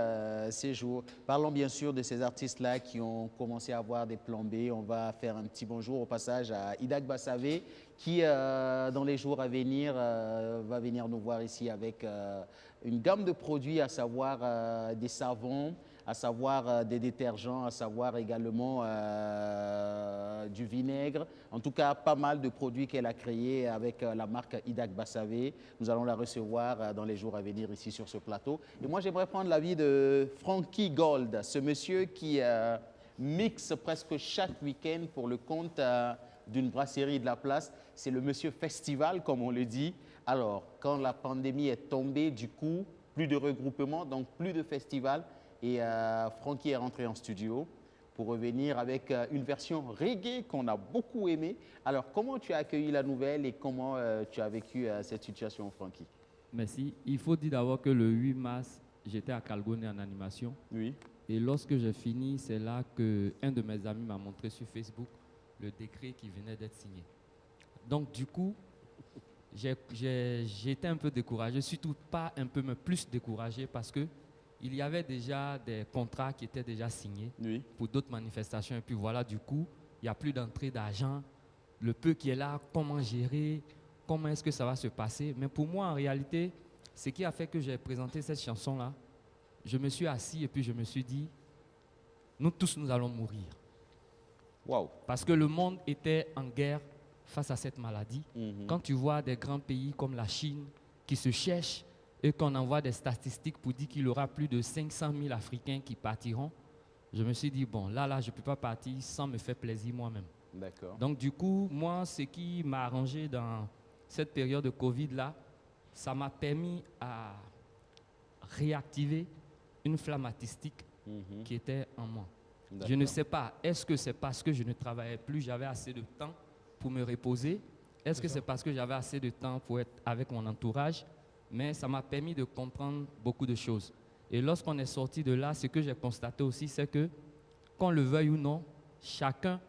ces jours. Parlons bien sûr de ces artistes-là qui ont commencé à avoir des plans B. On va faire un petit bonjour au passage à Idak Bassavé qui, dans les jours à venir, va venir nous voir ici avec une gamme de produits, à savoir des savons, à savoir des détergents, à savoir également du vinaigre. En tout cas, pas mal de produits qu'elle a créés avec la marque Idak Bassavé. Nous allons la recevoir dans les jours à venir ici sur ce plateau. Et moi, j'aimerais prendre l'avis de Frankie Gold, ce monsieur qui mixe presque chaque week-end pour le compte d'une brasserie de la place. C'est le monsieur festival, comme on le dit. Alors, quand la pandémie est tombée, du coup, plus de regroupement, donc plus de festivals. Et Frankie est rentré en studio pour revenir avec une version reggae qu'on a beaucoup aimée. Alors, comment tu as accueilli la nouvelle et comment tu as vécu cette situation, Frankie? Merci. Il faut dire d'abord que le 8 mars, j'étais à Calgone en animation. Oui. Et lorsque j'ai fini, c'est là qu'un de mes amis m'a montré sur Facebook le décret qui venait d'être signé. Donc, du coup, j'étais un peu découragé, surtout pas un peu, mais plus découragé parce que il y avait déjà des contrats qui étaient déjà signés Oui. pour d'autres manifestations. Et puis voilà, du coup, il n'y a plus d'entrée d'argent. Le peu qui est là, comment gérer, comment est-ce que ça va se passer. Mais pour moi, en réalité, ce qui a fait que j'ai présenté cette chanson-là, je me suis assis et puis je me suis dit, nous tous, nous allons mourir. Waouh. Parce que le monde était en guerre face à cette maladie. Quand tu vois des grands pays comme la Chine qui se cherchent et qu'on envoie des statistiques pour dire qu'il y aura plus de 500 000 Africains qui partiront, je me suis dit, bon, là, je ne peux pas partir sans me faire plaisir moi-même. D'accord. Donc, du coup, moi, ce qui m'a arrangé dans cette période de Covid-là, ça m'a permis à réactiver une flamme artistique qui était en moi. Je ne sais pas, est-ce que c'est parce que je ne travaillais plus, j'avais assez de temps pour me reposer? Est-ce que c'est parce que j'avais assez de temps pour être avec mon entourage? Mais ça m'a permis de comprendre beaucoup de choses. Et lorsqu'on est sorti de là, ce que j'ai constaté aussi, c'est que, qu'on le veuille ou non, chacun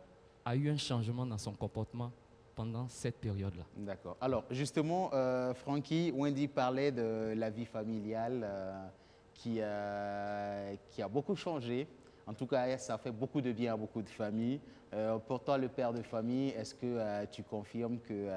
a eu un changement dans son comportement pendant cette période-là. D'accord. Alors, justement, Frankie, Wendy parlait de la vie familiale qui a beaucoup changé. En tout cas, ça fait beaucoup de bien à beaucoup de familles. Pour toi, le père de famille, est-ce que tu confirmes que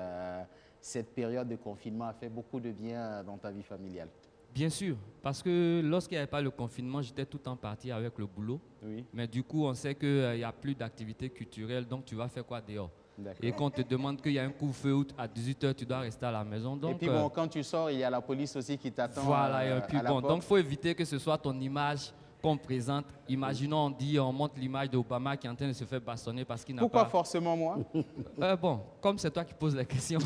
cette période de confinement a fait beaucoup de bien dans ta vie familiale? Bien sûr, parce que lorsqu'il n'y avait pas le confinement, j'étais tout le temps parti avec le boulot. Oui. Mais du coup, on sait qu'il n'y a plus d'activité culturelle, donc tu vas faire quoi dehors? D'accord. Et quand on te demande qu'il y a un couvre-feu à 18h, tu dois rester à la maison. Donc, Et puis bon, quand tu sors, il y a la police aussi qui t'attend. voilà, et puis à la bon, porte. donc il faut éviter que ce soit ton image qu'on présente. Imaginons, on montre l'image d'Obama qui est en train de se faire bastonner parce qu'il n'a Pourquoi pas... forcément moi? Bon, comme c'est toi qui poses la question.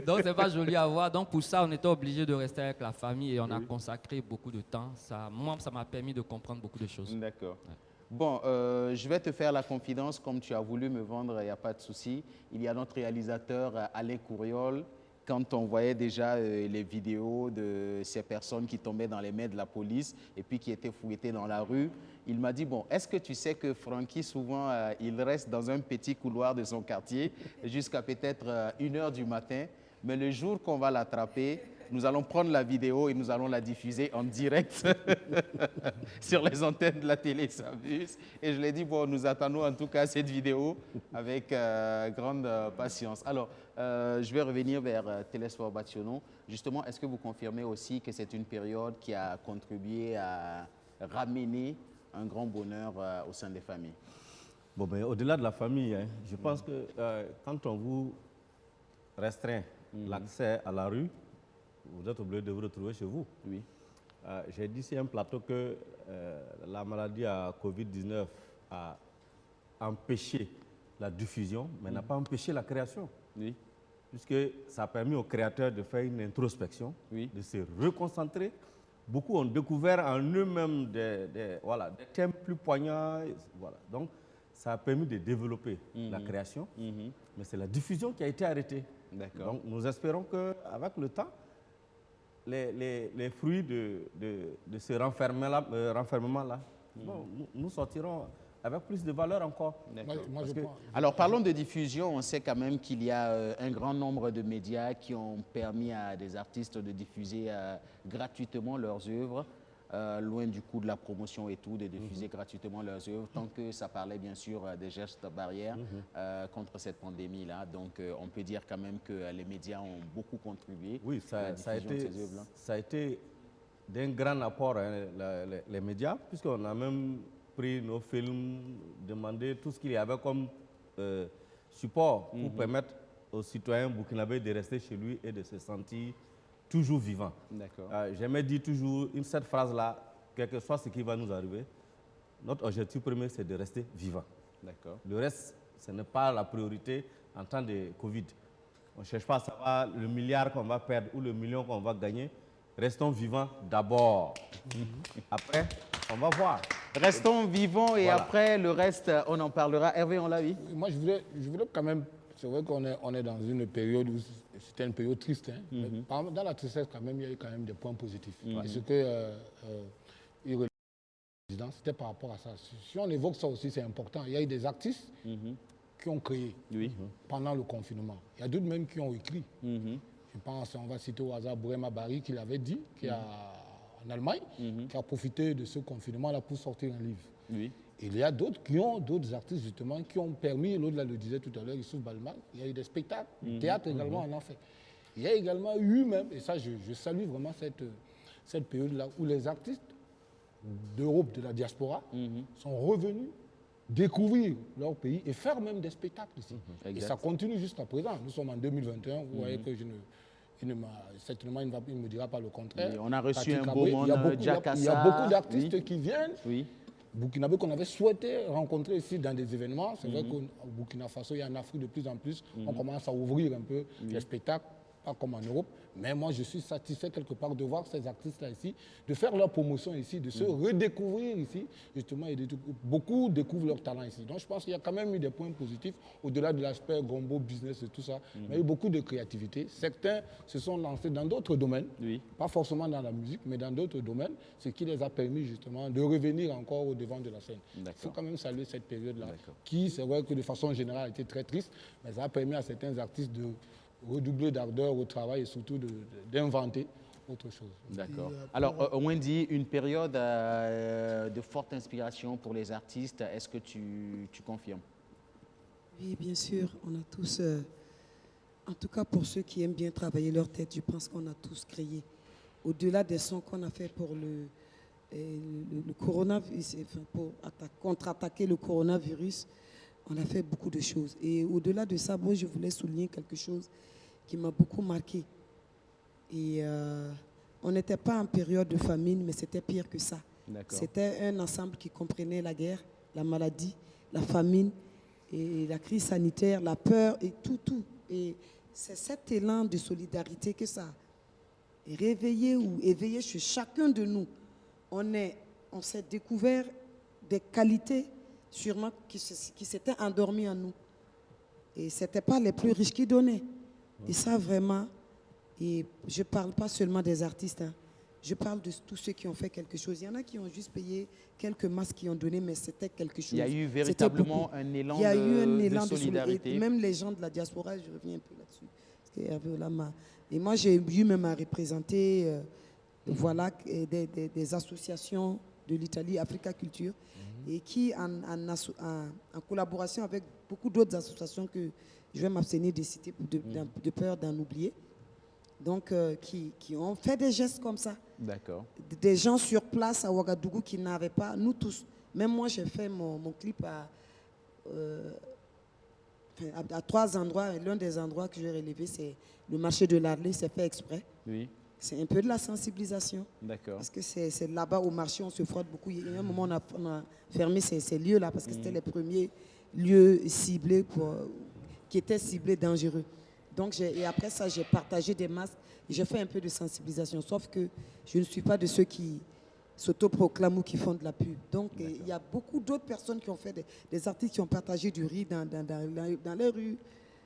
Donc, c'est pas joli à voir. Donc, pour ça, on était obligé de rester avec la famille et on a consacré beaucoup de temps. Moi, ça m'a permis de comprendre beaucoup de choses. D'accord. Bon, je vais te faire la confidence, comme tu as voulu me vendre, il n'y a pas de souci. Il y a notre réalisateur Alain Courriol. Quand on voyait déjà les vidéos de ces personnes qui tombaient dans les mains de la police et puis qui étaient fouettées dans la rue, il m'a dit, bon, est-ce que tu sais que Francky, souvent, il reste dans un petit couloir de son quartier jusqu'à peut-être 1h du matin, mais le jour qu'on va l'attraper, nous allons prendre la vidéo et nous allons la diffuser en direct sur les antennes de la télé Savus. Et je lui ai dit, bon, nous attendons en tout cas cette vidéo avec grande patience. Alors, je vais revenir vers Télésphore Bationo. Justement, est-ce que vous confirmez aussi que c'est une période qui a contribué à ramener un grand bonheur au sein des familles? Bon, ben, au-delà de la famille, hein, je pense que quand on vous restreint l'accès à la rue, vous êtes obligé de vous retrouver chez vous. Oui. J'ai dit sur un plateau que la maladie à Covid-19 a empêché la diffusion, mais n'a pas empêché la création. Oui. Puisque ça a permis aux créateurs de faire une introspection, de se reconcentrer. Beaucoup ont découvert en eux-mêmes des thèmes plus poignants. Voilà. Donc, ça a permis de développer la création, mais c'est la diffusion qui a été arrêtée. Donc, nous espérons qu'avec le temps, les fruits de ce renfermement-là, nous sortirons avec plus de valeur encore. Alors, parlons de diffusion. On sait quand même qu'il y a un grand nombre de médias qui ont permis à des artistes de diffuser gratuitement leurs œuvres, loin du coût de la promotion et tout, de diffuser gratuitement leurs œuvres, tant que ça parlait bien sûr des gestes barrières contre cette pandémie-là. Donc, on peut dire quand même que les médias ont beaucoup contribué à la diffusion de ces œuvres-là. Ça a été d'un grand apport, hein, les médias, puisqu'on a même pris nos films, demandé tout ce qu'il y avait comme support pour permettre aux citoyens burkinabés de rester chez lui et de se sentir toujours vivant. J'aimais dire toujours cette phrase-là, quel que soit ce qui va nous arriver, notre objectif premier, c'est de rester vivant. Le reste, ce n'est pas la priorité en temps de Covid. On ne cherche pas à savoir le milliard qu'on va perdre ou le million qu'on va gagner. Restons vivants d'abord. Après, on va voir. Restons vivants et après, le reste, on en parlera. Hervé, on l'a vu. Moi, je voulais quand même... C'est vrai qu'on est dans une période où c'était une période triste. Hein, mais dans la tristesse, quand même, il y a eu quand même des points positifs. Et ce que c'était par rapport à ça. Si on évoque ça aussi, c'est important. Il y a eu des artistes qui ont créé pendant le confinement. Il y a d'autres même qui ont écrit. Je pense, on va citer au hasard Bourema Barry qui l'avait dit, qui a en Allemagne, qui a profité de ce confinement-là pour sortir un livre. Il y a d'autres artistes justement qui ont permis, l'autre le disait tout à l'heure, Youssouf Balma, il y a eu des spectacles, le théâtre également en a fait. Il y a également eu même, et ça je salue vraiment cette période-là, où les artistes d'Europe, de la diaspora, sont revenus découvrir leur pays et faire même des spectacles ici. Et ça continue jusqu'à présent. Nous sommes en 2021, vous voyez que certainement il ne me dira pas le contraire. On a reçu un beau monde, il y a beaucoup d'artistes qui viennent. Burkinabé qu'on avait souhaité rencontrer ici dans des événements. C'est vrai qu'au Burkina Faso et en Afrique de plus en plus, on commence à ouvrir un peu les spectacles, pas comme en Europe. Mais moi, je suis satisfait quelque part de voir ces artistes-là ici, de faire leur promotion ici, de se redécouvrir ici, justement, et beaucoup découvrent leur talent ici. Donc, je pense qu'il y a quand même eu des points positifs, au-delà de l'aspect gombo, business et tout ça. Mais il y a eu beaucoup de créativité. Certains se sont lancés dans d'autres domaines, pas forcément dans la musique, mais dans d'autres domaines, ce qui les a permis, justement, de revenir encore au devant de la scène. Il faut quand même saluer cette période-là, qui, c'est vrai que de façon générale, a été très triste, mais ça a permis à certains artistes de redoubler d'ardeur au travail et surtout d'inventer autre chose. D'accord. Alors, Wendy, une période de forte inspiration pour les artistes, est-ce que tu confirmes? Oui, bien sûr. On a tous, en tout cas pour ceux qui aiment bien travailler leur tête, je pense qu'on a tous créé au-delà des sons qu'on a fait pour le coronavirus, pour contre-attaquer le coronavirus, on a fait beaucoup de choses. Et au-delà de ça, moi, je voulais souligner quelque chose qui m'a beaucoup marqué. Et on n'était pas en période de famine, mais c'était pire que ça. C'était un ensemble qui comprenait la guerre, la maladie, la famine, et la crise sanitaire, la peur et tout. Et c'est cet élan de solidarité que ça a réveillé ou éveillé chez chacun de nous. On s'est découvert des qualités sûrement qui s'étaient endormies en nous. Et ce n'étaient pas les plus riches qui donnaient. Et ça vraiment, et je ne parle pas seulement des artistes, hein. Je parle de tous ceux qui ont fait quelque chose. Il y en a qui ont juste payé quelques masques qui ont donné, mais c'était quelque chose. Il y a eu véritablement un élan de solidarité. Et même les gens de la diaspora, je reviens un peu là-dessus. Et moi, j'ai eu même à représenter des associations de l'Italie, Africa Culture, et qui, en collaboration avec beaucoup d'autres associations que je vais m'abstenir de citer de peur d'en oublier, donc qui ont fait des gestes comme ça. D'accord. Des gens sur place à Ouagadougou qui n'avaient pas, nous tous. Même moi, j'ai fait mon clip à 3 endroits. L'un des endroits que j'ai relevé, c'est le marché de l'Arlé, c'est fait exprès. Oui. C'est un peu de la sensibilisation. D'accord. Parce que c'est là-bas au marché, on se frotte beaucoup. Il y a un moment, on a fermé ces lieux-là parce que c'était les premiers lieux ciblés qui étaient ciblés dangereux. Donc, et après ça, j'ai partagé des masques et j'ai fait un peu de sensibilisation. Sauf que je ne suis pas de ceux qui s'autoproclament ou qui font de la pub. Donc, il y a beaucoup d'autres personnes qui ont fait des artistes qui ont partagé du riz dans les rues.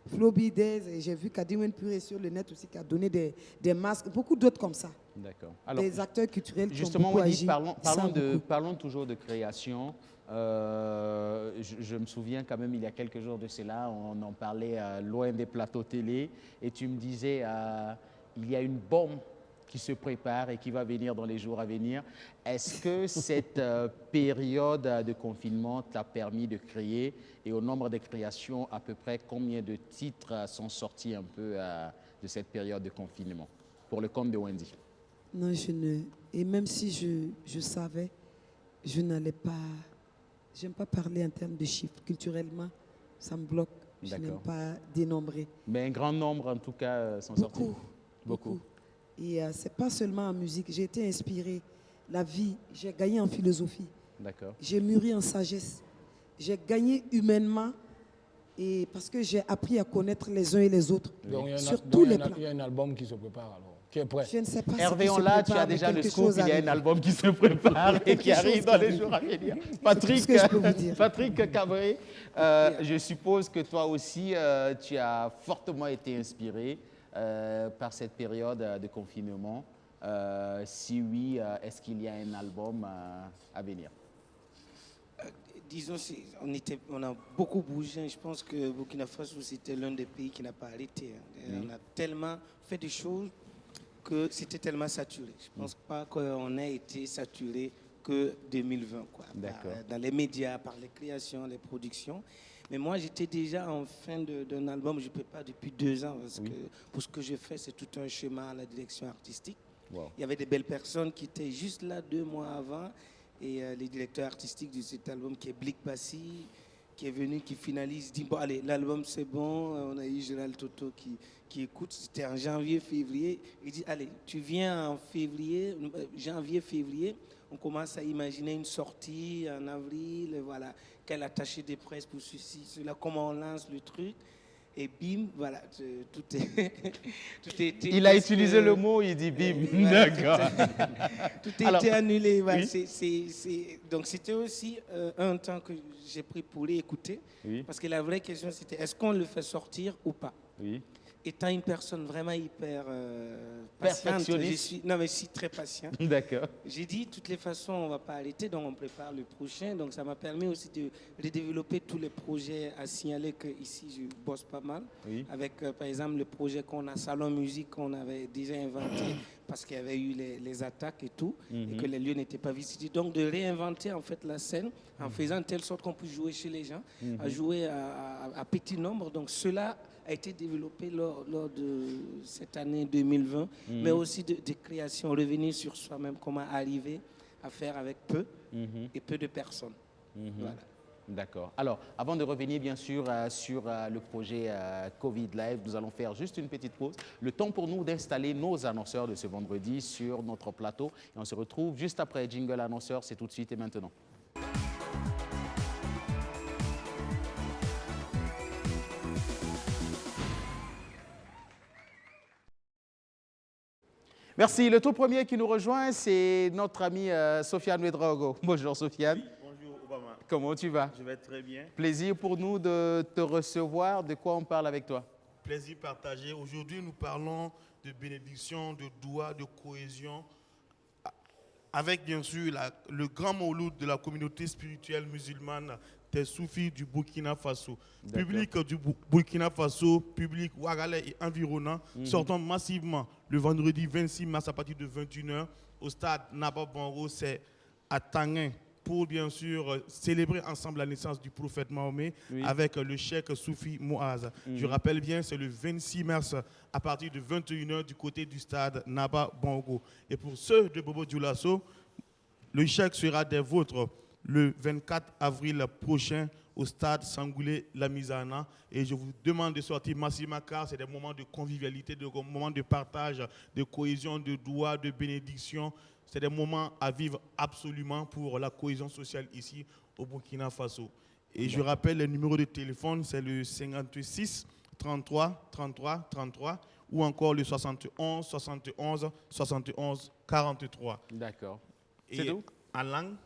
Flobides, et j'ai vu Kadiwen Puré sur le net aussi qui a donné des masques, beaucoup d'autres comme ça. D'accord. Des acteurs culturels justement, qui ont beaucoup agi. Parlons toujours de création. Je me souviens quand même, il y a quelques jours de cela, on en parlait loin des plateaux télé, et tu me disais, il y a une bombe qui se prépare et qui va venir dans les jours à venir. Est-ce que cette période de confinement t'a permis de créer, et au nombre de créations, à peu près combien de titres sont sortis un peu de cette période de confinement pour le compte de Wendy? Non, et même si je savais, je n'allais pas. J'aime pas parler en termes de chiffres. Culturellement, ça me bloque. Je n'aime pas dénombrer. Mais un grand nombre, en tout cas, sont sortis. Beaucoup. Et ce n'est pas seulement en musique. J'ai été inspirée. La vie, j'ai gagné en philosophie. D'accord. J'ai mûri en sagesse. J'ai gagné humainement. Et parce que j'ai appris à connaître les uns et les autres. Donc, sur tous les plans. Il y a un album qui se prépare alors, qui est prêt. Je ne sais pas Hervé, là, tu as déjà le scoop, il y a un album qui se prépare et qui arrive dans les jours à venir. Patrick Cabré, je suppose que toi aussi, tu as fortement été inspiré par cette période de confinement. Si oui, est-ce qu'il y a un album à venir? Disons, on a beaucoup bougé. Je pense que Burkina Faso, c'était l'un des pays qui n'a pas arrêté. On a tellement fait des choses que c'était tellement saturé. Je ne pense pas qu'on ait été saturé que 2020. Dans les médias, par les créations, les productions. Mais moi, j'étais déjà en fin d'un album, je ne peux pas depuis 2 ans, parce que pour ce que je fais, c'est tout un chemin à la direction artistique. Wow. Il y avait des belles personnes qui étaient juste là 2 mois avant. Et le directeur artistique de cet album, qui est Blick Bassi, qui est venu, qui finalise, dit, bon, allez, l'album c'est bon. On a eu Gérald Toto qui écoute, c'était en janvier-février. Il dit, allez, tu viens en janvier-février, on commence à imaginer une sortie en avril, voilà, quel attaché de presse pour ceci, cela, comment on lance le truc. Et bim, voilà, tout est il a utilisé le mot, il dit bim. Voilà, d'accord. Tout a été annulé. Voilà, donc c'était aussi un temps que j'ai pris pour l'écouter. Parce que la vraie question, c'était est-ce qu'on le fait sortir ou pas? Étant une personne vraiment hyper patiente, je suis très patient. D'accord. J'ai dit, de toutes les façons, on ne va pas arrêter, donc on prépare le prochain. Donc ça m'a permis aussi de développer tous les projets à signaler qu'ici, je bosse pas mal. Avec, par exemple, le projet qu'on a, Salon Musique, qu'on avait déjà inventé parce qu'il y avait eu les attaques et tout, et que les lieux n'étaient pas visités. Donc de réinventer en fait la scène en faisant de telle sorte qu'on puisse jouer chez les gens, à jouer à petit nombre. Donc cela a été développé lors de cette année 2020, mais aussi de création, revenir sur soi-même, comment arriver à faire avec peu et peu de personnes. Voilà. D'accord. Alors, avant de revenir bien sûr sur le projet Covid Live, nous allons faire juste une petite pause. Le temps pour nous d'installer nos annonceurs de ce vendredi sur notre plateau. Et on se retrouve juste après Jingle Annonceur. C'est tout de suite et maintenant. Merci. Le tout premier qui nous rejoint, c'est notre ami Sofiane Ouedraogo. Bonjour Sofiane. Oui, bonjour Obama. Comment tu vas? Je vais très bien. Plaisir pour nous de te recevoir. De quoi on parle avec toi? Plaisir partagé. Aujourd'hui, nous parlons de bénédiction, de doua, de cohésion, avec bien sûr le grand mauloud de la communauté spirituelle musulmane des soufis du Burkina Faso. Public du Burkina Faso, public Ouagalais et environnant, sortant massivement le vendredi 26 mars à partir de 21h au stade Naba Banro, c'est à Tanguin, pour bien sûr célébrer ensemble la naissance du prophète Mahomet avec le cheikh Soufi Mouaz. Je rappelle bien, c'est le 26 mars à partir de 21h du côté du stade Naba Bango. Et pour ceux de Bobo Dioulasso, le cheikh sera des vôtres le 24 avril prochain au stade Sangoulé Lamizana. Et je vous demande de sortir massivement car c'est des moments de convivialité, des moments de partage, de cohésion, de doua, de bénédiction. C'est des moments à vivre absolument pour la cohésion sociale ici au Burkina Faso. Et je rappelle le numéro de téléphone, c'est le 56 33 33 33 ou encore le 71 71 71 43. D'accord. C'est tout? En langue?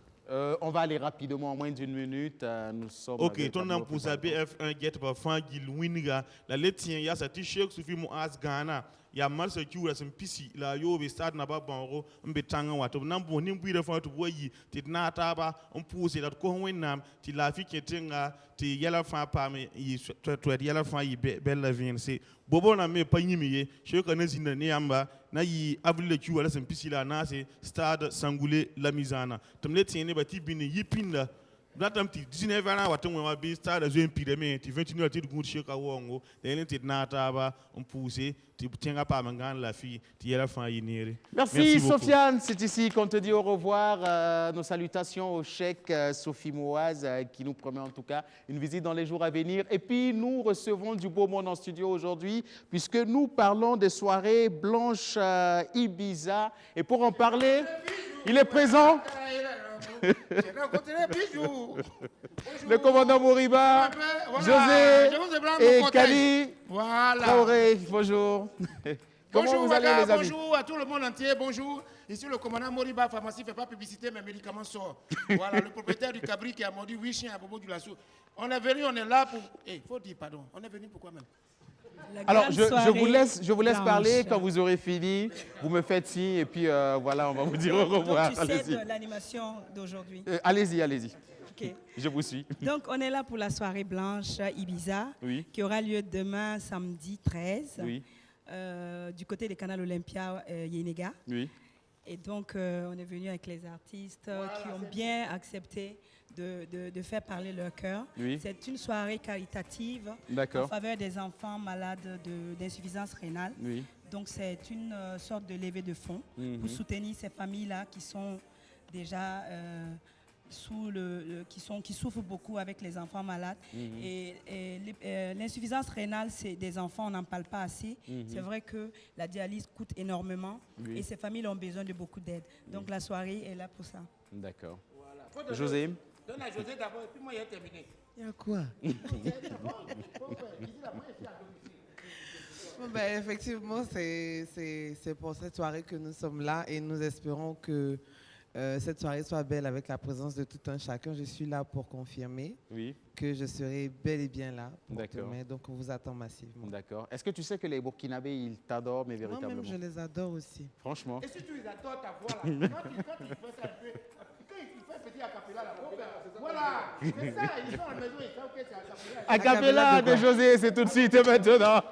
On va aller rapidement, en moins d'une minute. Nous sommes. Ok, ton nom pour BF1 get par fan Gilwinga. La lettre il y a cette Cheikh Soufi Mouaz Ghana. Il y a mal secure some pisi la yo be start na ba banro mbetanga wato nambo nimbu ile fa to boyi ti na taba on pousse dat ko wenam ti la fi ketenga ti yala fa pa me yi to yala fa yi bella vin c'est bobo na me pa nyimi ye sheka na zinda ne yamba na yi avle ki wala some pisi la na c'est stade Sangoulé Lamizana tumle tiene ba ti bini yipinda Blatam ti 19 ans wato wa bi stade zo empireme ti 21 ti gun sheka wongo de ti na taba on pousse. Merci Sofiane, c'est ici qu'on te dit au revoir. Nos salutations au cheikh Soufi Mouaz qui nous promet en tout cas une visite dans les jours à venir. Et puis nous recevons du beau monde en studio aujourd'hui puisque nous parlons des soirées blanches Ibiza. Et pour en parler, il est présent. Le commandant Moriba, José et Kali. Voilà. Traoré, bonjour. Bonjour, vous allez, les amis? bonjour à tout le monde entier, bonjour. Ici, le commandant Moriba, pharmacie, ne fait pas publicité, mes médicaments sortent. Voilà, le propriétaire du cabri qui a mordu 8 chiens à Bobo Dioulasso. On est venu, on est là pour... Il faut dire pardon, on est venu pourquoi même? Alors, je vous laisse parler. Quand vous aurez fini, vous me faites signe et puis voilà, on va vous dire au revoir. Donc, tu sais de l'animation d'aujourd'hui. Allez-y, allez-y. Okay. Je vous suis. Donc, on est là pour la soirée blanche Ibiza, qui aura lieu demain, samedi 13, du côté des canals Olympia Yenega. Oui. Et donc, on est venu avec les artistes qui ont bien accepté de faire parler leur cœur. Oui. C'est une soirée caritative en faveur des enfants malades d'insuffisance rénale. Oui. Donc, c'est une sorte de levée de fonds pour soutenir ces familles-là qui sont déjà... qui souffrent beaucoup avec les enfants malades. Et l'insuffisance rénale, c'est des enfants, on n'en parle pas assez. C'est vrai que la dialyse coûte énormément et ces familles ont besoin de beaucoup d'aide. Donc la soirée est là pour ça. D'accord. Voilà. José? Donne à José d'abord et puis moi, il a terminé. Il y a quoi? Ben, effectivement, c'est pour cette soirée que nous sommes là et nous espérons que cette soirée soit belle avec la présence de tout un chacun. Je suis là pour confirmer que je serai bel et bien là pour demain. Donc, on vous attend massivement. D'accord. Est-ce que tu sais que les Burkinabés, ils t'adorent, mais véritablement? Moi-même, je les adore aussi. Franchement. Et si tu les adores, ta voix là, quand il fait ça un peu, quand il fait petit acapella là, voilà. C'est ça, ils sont à la maison, ils savent que c'est acapella. Acapella de José, c'est tout de suite et maintenant.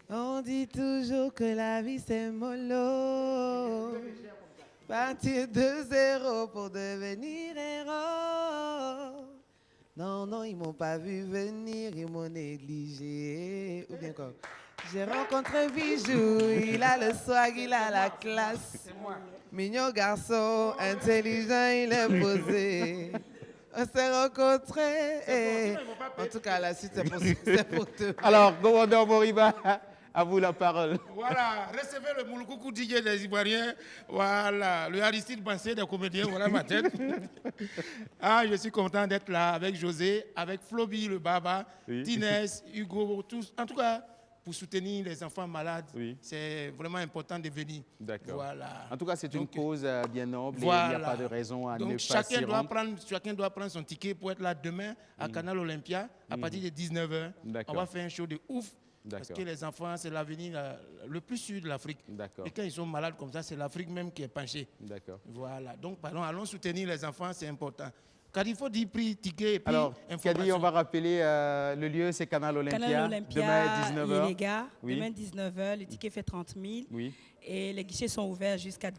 On dit toujours que la vie c'est mollo. Partir de zéro pour devenir héros. Non, ils m'ont pas vu venir, ils m'ont négligé. Ou bien quoi? J'ai rencontré Bijou, il a le swag, il a la classe. Mignon garçon, intelligent, il est posé. On s'est rencontrés. En tout cas, la suite, c'est pour te. Alors, commandant Moriba, à vous la parole. Voilà, recevez le Mouloukoukou DJ des Ivoiriens. Voilà, le Aristide Bansé des comédiens, voilà ma tête. Je suis content d'être là avec José, avec Floby, le Baba, Tinès, Hugo, tous. En tout cas, pour soutenir les enfants malades, c'est vraiment important de venir. D'accord. Voilà. En tout cas, c'est une cause bien noble voilà. et il n'y a pas de raison à donc, ne pas chacun s'y rendre. chacun doit prendre son ticket pour être là demain à Canal Olympia à partir de 19h. On va faire un show de ouf. Parce que les enfants, c'est l'avenir le plus sûr de l'Afrique. Et quand ils sont malades comme ça, c'est l'Afrique même qui est penchée. D'accord. Voilà. Donc, pardon, allons soutenir les enfants, c'est important. Car il faut dire prix, ticket et puis alors, Kadi, on va rappeler le lieu, c'est Canal Olympia. Canal Olympia, demain 19h. Yénéga, demain 19h, le ticket fait 30 000. Oui. Et les guichets sont ouverts jusqu'à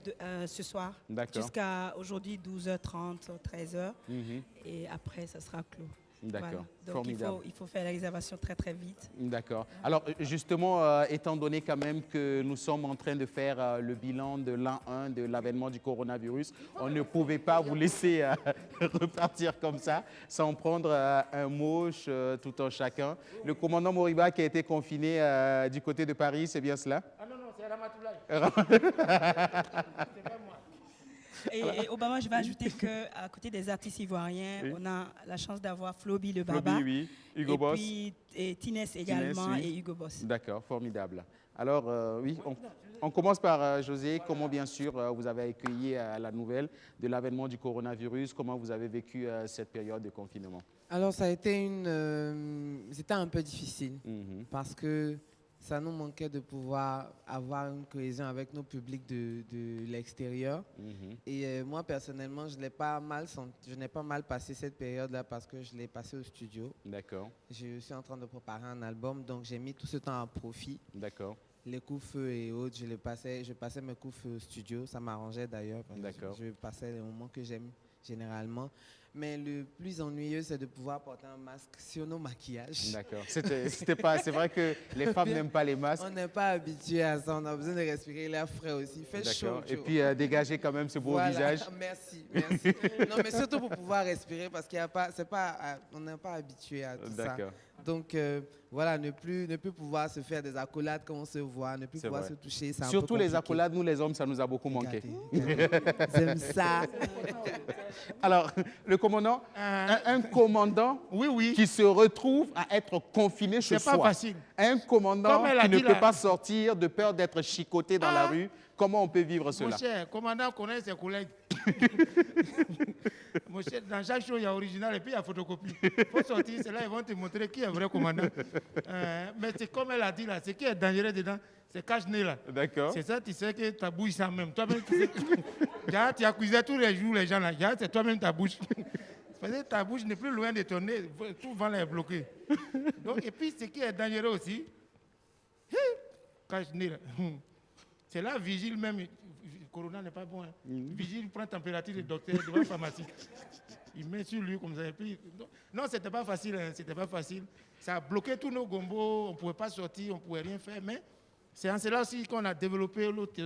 ce soir. D'accord. Jusqu'à aujourd'hui 12h30, 13h. Et après, ça sera clos. D'accord, voilà. Donc formidable. il faut faire la réservation très très vite. D'accord. Alors justement, étant donné quand même que nous sommes en train de faire le bilan de l'an 1 de l'avènement du coronavirus, on ne pouvait pas vous laisser repartir comme ça sans prendre un moche tout en chacun. Le commandant Moriba qui a été confiné du côté de Paris, c'est bien cela? Ah non, c'est Ramatoulaye. C'est pas moi. Et Obama, je vais ajouter qu'à côté des artistes ivoiriens, on a la chance d'avoir Floby le Baba. Floby, Hugo Boss. Et Tinès également et Hugo Boss. D'accord, formidable. Alors, on commence par José. Comment, bien sûr, vous avez accueilli la nouvelle de l'avènement du coronavirus? Comment vous avez vécu cette période de confinement? Alors, ça a été c'était un peu difficile parce que ça nous manquait de pouvoir avoir une cohésion avec nos publics de l'extérieur. Et moi, personnellement, je n'ai pas mal passé cette période-là parce que je l'ai passé au studio. D'accord. Je suis en train de préparer un album, donc j'ai mis tout ce temps à profit. D'accord. Les coups-feu et autres, je passais mes coups-feu au studio. Ça m'arrangeait d'ailleurs. D'accord. Je passais les moments que j'aime généralement. Mais le plus ennuyeux, c'est de pouvoir porter un masque sur nos maquillages. D'accord. C'est vrai que les femmes n'aiment pas les masques. On n'est pas habitué à ça. On a besoin de respirer l'air frais aussi. Il fait chaud. Et puis dégager quand même ce beau visage. Merci. Non, mais surtout pour pouvoir respirer parce on n'est pas habitué à tout ça. Donc voilà, ne plus pouvoir se faire des accolades quand on se voit, ne plus pouvoir se toucher. Surtout les accolades, nous les hommes, ça nous a beaucoup manqué. J'aime ça. Alors, le commandant, un commandant qui se retrouve à être confiné chez soi. C'est pas facile. Un commandant qui ne peut pas sortir de peur d'être chicoté dans la rue. Comment on peut vivre cela? Mon cher, le commandant connaît ses collègues. Mon cher, dans chaque show, il y a original et puis il y a photocopie. Il faut sortir, c'est là ils vont te montrer qui est vrai commandant. Mais c'est comme elle a dit là, ce qui est dangereux dedans, c'est cache-nez là. D'accord. C'est ça, tu sais que ta bouche ça même. Toi-même, tu sais. Tu accusais tous les jours les gens là. C'est toi-même ta bouche. Parce que ta bouche n'est plus loin de ton nez, tout va est bloqué. Donc, et puis ce qui est dangereux aussi, cache-nez là. C'est là, vigile même. Corona n'est pas bon. Hein. Vigile prend température du docteur devant la pharmacie. Il met sur lui comme ça. Et puis, non, c'était pas facile. Hein, c'était pas facile. Ça a bloqué tous nos gombos. On ne pouvait pas sortir, on ne pouvait rien faire. Mais c'est en cela aussi qu'on a développé l'autre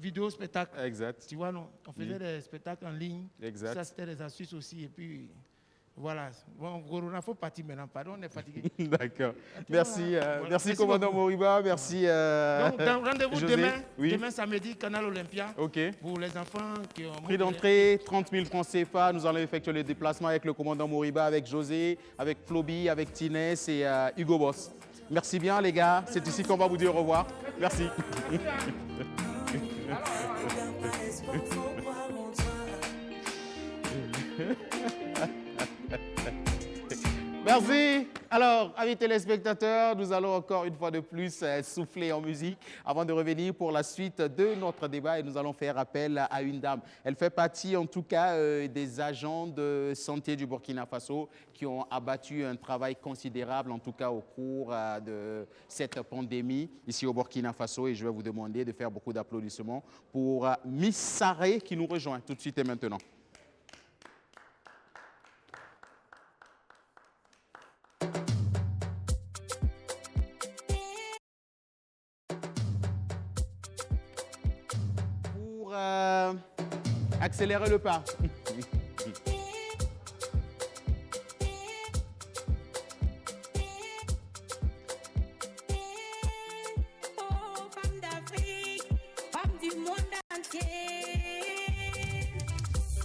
vidéo spectacle. Exact. Tu vois, non, on faisait des spectacles en ligne. Exact. Ça, c'était des astuces aussi. Et puis, voilà. Bon, Corona, il faut partir maintenant. Pardon, on est fatigué. D'accord. Merci. Merci, commandant Moriba. Merci. Donc, rendez-vous demain. Oui. Demain, samedi, Canal Olympia. OK. Pour les enfants qui ont... Prix d'entrée, 30 000 francs CFA. Nous allons effectuer le déplacement avec le commandant Moriba, avec José, avec Floby, avec Tinès et Hugo Boss. Merci bien, les gars. C'est ici qu'on va vous dire au revoir. Merci. Merci. Alors, amis téléspectateurs, nous allons encore une fois de plus souffler en musique avant de revenir pour la suite de notre débat et nous allons faire appel à une dame. Elle fait partie en tout cas des agents de santé du Burkina Faso qui ont abattu un travail considérable en tout cas au cours de cette pandémie ici au Burkina Faso et je vais vous demander de faire beaucoup d'applaudissements pour Miss Saré qui nous rejoint tout de suite et maintenant. Accélérez le pas. Oh, femme d'Afrique, femme du monde entier,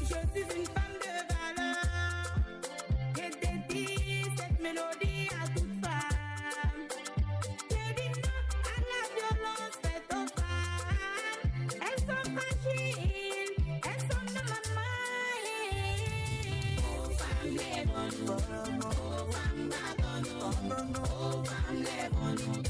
je suis une femme de valeur. Je dédie cette mélodie à toute femme. Je dis non à la violence faite aux femmes. Elles sont fragiles, elles sont de ma main. Oh, femme, lève-nous. Oh, femme, pardonne-nous. Oh, femme, lève-nous.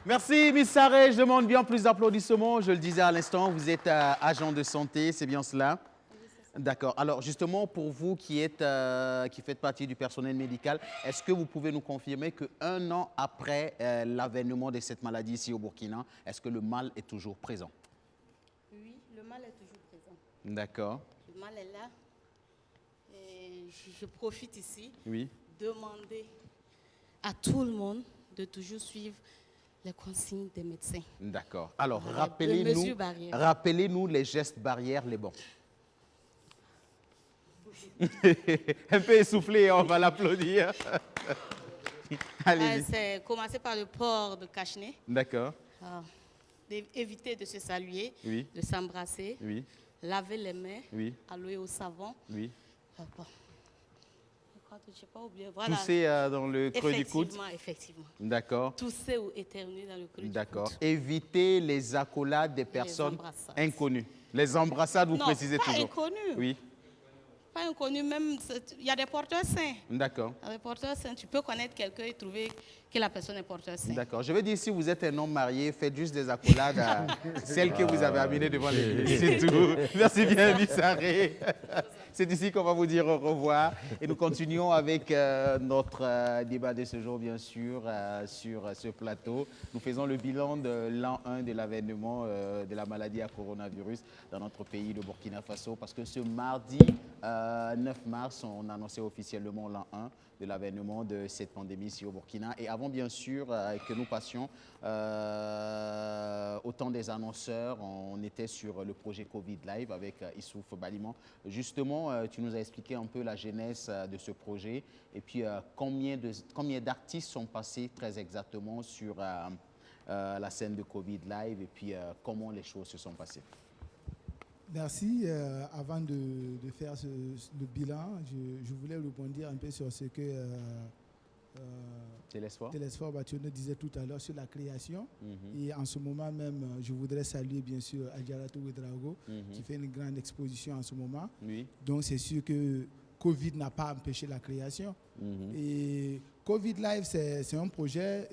Merci, Miss Saré. Je demande bien plus d'applaudissements. Je le disais à l'instant, vous êtes agent de santé, c'est bien cela? D'accord. Alors, justement, pour vous qui faites partie du personnel médical, est-ce que vous pouvez nous confirmer qu'un an après l'avènement de cette maladie ici au Burkina, est-ce que le mal est toujours présent? Oui, le mal est toujours présent. D'accord. Le mal est là. Et je profite ici oui. de demander à tout le monde de toujours suivre les consignes des médecins. D'accord. Alors, Voilà, les mesures barrières. rappelez-nous les gestes barrières, les bons. Un peu essoufflé, on va l'applaudir. Allez-y. C'est commencer par le port de cache-nez. D'accord. Éviter de se saluer, Oui. de s'embrasser, Oui. laver les mains, Oui. allouer au savon. Oui. Bon. Je crois que je n'ai pas oublié. Voilà. Tousser dans le creux du coude. Effectivement. D'accord. Tousser ou éternuer dans le creux du coude. D'accord. Éviter les accolades des personnes embrassades. inconnues. Les embrassades, vous Non, précisez pas toujours. inconnues. Oui. Pas inconnu, même, il y a des porteurs sains. D'accord. Il y a des porteurs sains. Tu peux connaître quelqu'un et trouver que la personne est porteur sain. D'accord. Je veux dire, si vous êtes un homme marié, faites juste des accolades à celles que vous avez amenées devant l'église. C'est tout. Merci bien, Bissaré. C'est ici qu'on va vous dire au revoir. Et nous continuons avec notre débat de ce jour, bien sûr, sur ce plateau. Nous faisons le bilan de l'an 1 de l'avènement de la maladie à coronavirus dans notre pays, le Burkina Faso, parce que ce mardi 9 mars, on annonçait officiellement l'an 1 de l'avènement de cette pandémie ici au Burkina. Et avant, bien sûr, que nous passions au temps des annonceurs, on était sur le projet Covid Live avec Issouf Baliman. Justement, tu nous as expliqué un peu la genèse de ce projet et puis combien d'artistes sont passés très exactement sur la scène de Covid Live et puis comment les choses se sont passées. Merci. Avant de faire le bilan, je voulais rebondir un peu sur ce que Télésphore Batione disait tout à l'heure sur la création. Et en ce moment même, je voudrais saluer bien sûr Adjaratou Ouedraogo qui fait une grande exposition en ce moment. Oui. Donc c'est sûr que Covid n'a pas empêché la création. Et Covid Live, c'est un projet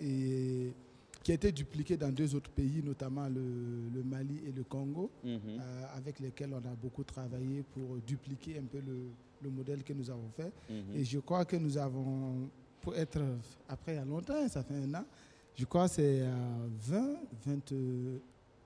qui a été dupliqué dans 2 autres pays, notamment le Mali et le Congo, avec lesquels on a beaucoup travaillé pour dupliquer un peu le modèle que nous avons fait. Et je crois que nous avons, pour être, après il y a longtemps, ça fait 1 an, je crois que c'est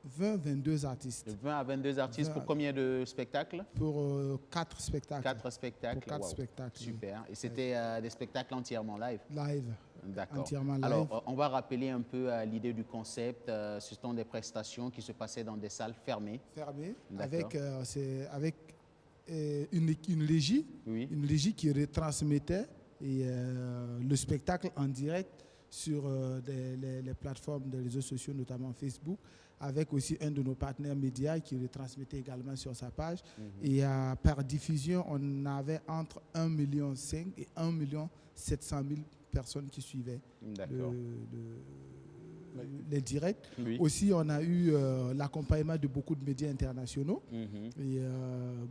22 artistes. De 20 à 22 artistes pour combien de spectacles? Pour 4 spectacles. 4 spectacles. Pour 4 Wow. spectacles. Super. Et c'était des spectacles entièrement live? Live. D'accord. Entièrement live. Alors, on va rappeler un peu l'idée du concept. Ce sont des prestations qui se passaient dans des salles fermées. Fermées, D'accord. avec une régie, Oui. une régie qui retransmettait le spectacle en direct sur les plateformes de réseaux sociaux, notamment Facebook, avec aussi un de nos partenaires médias qui retransmettait également sur sa page. Et par diffusion, on avait entre 1,5 million et 1,7 million personnes qui suivaient les directs. Oui. Aussi, on a eu l'accompagnement de beaucoup de médias internationaux. Et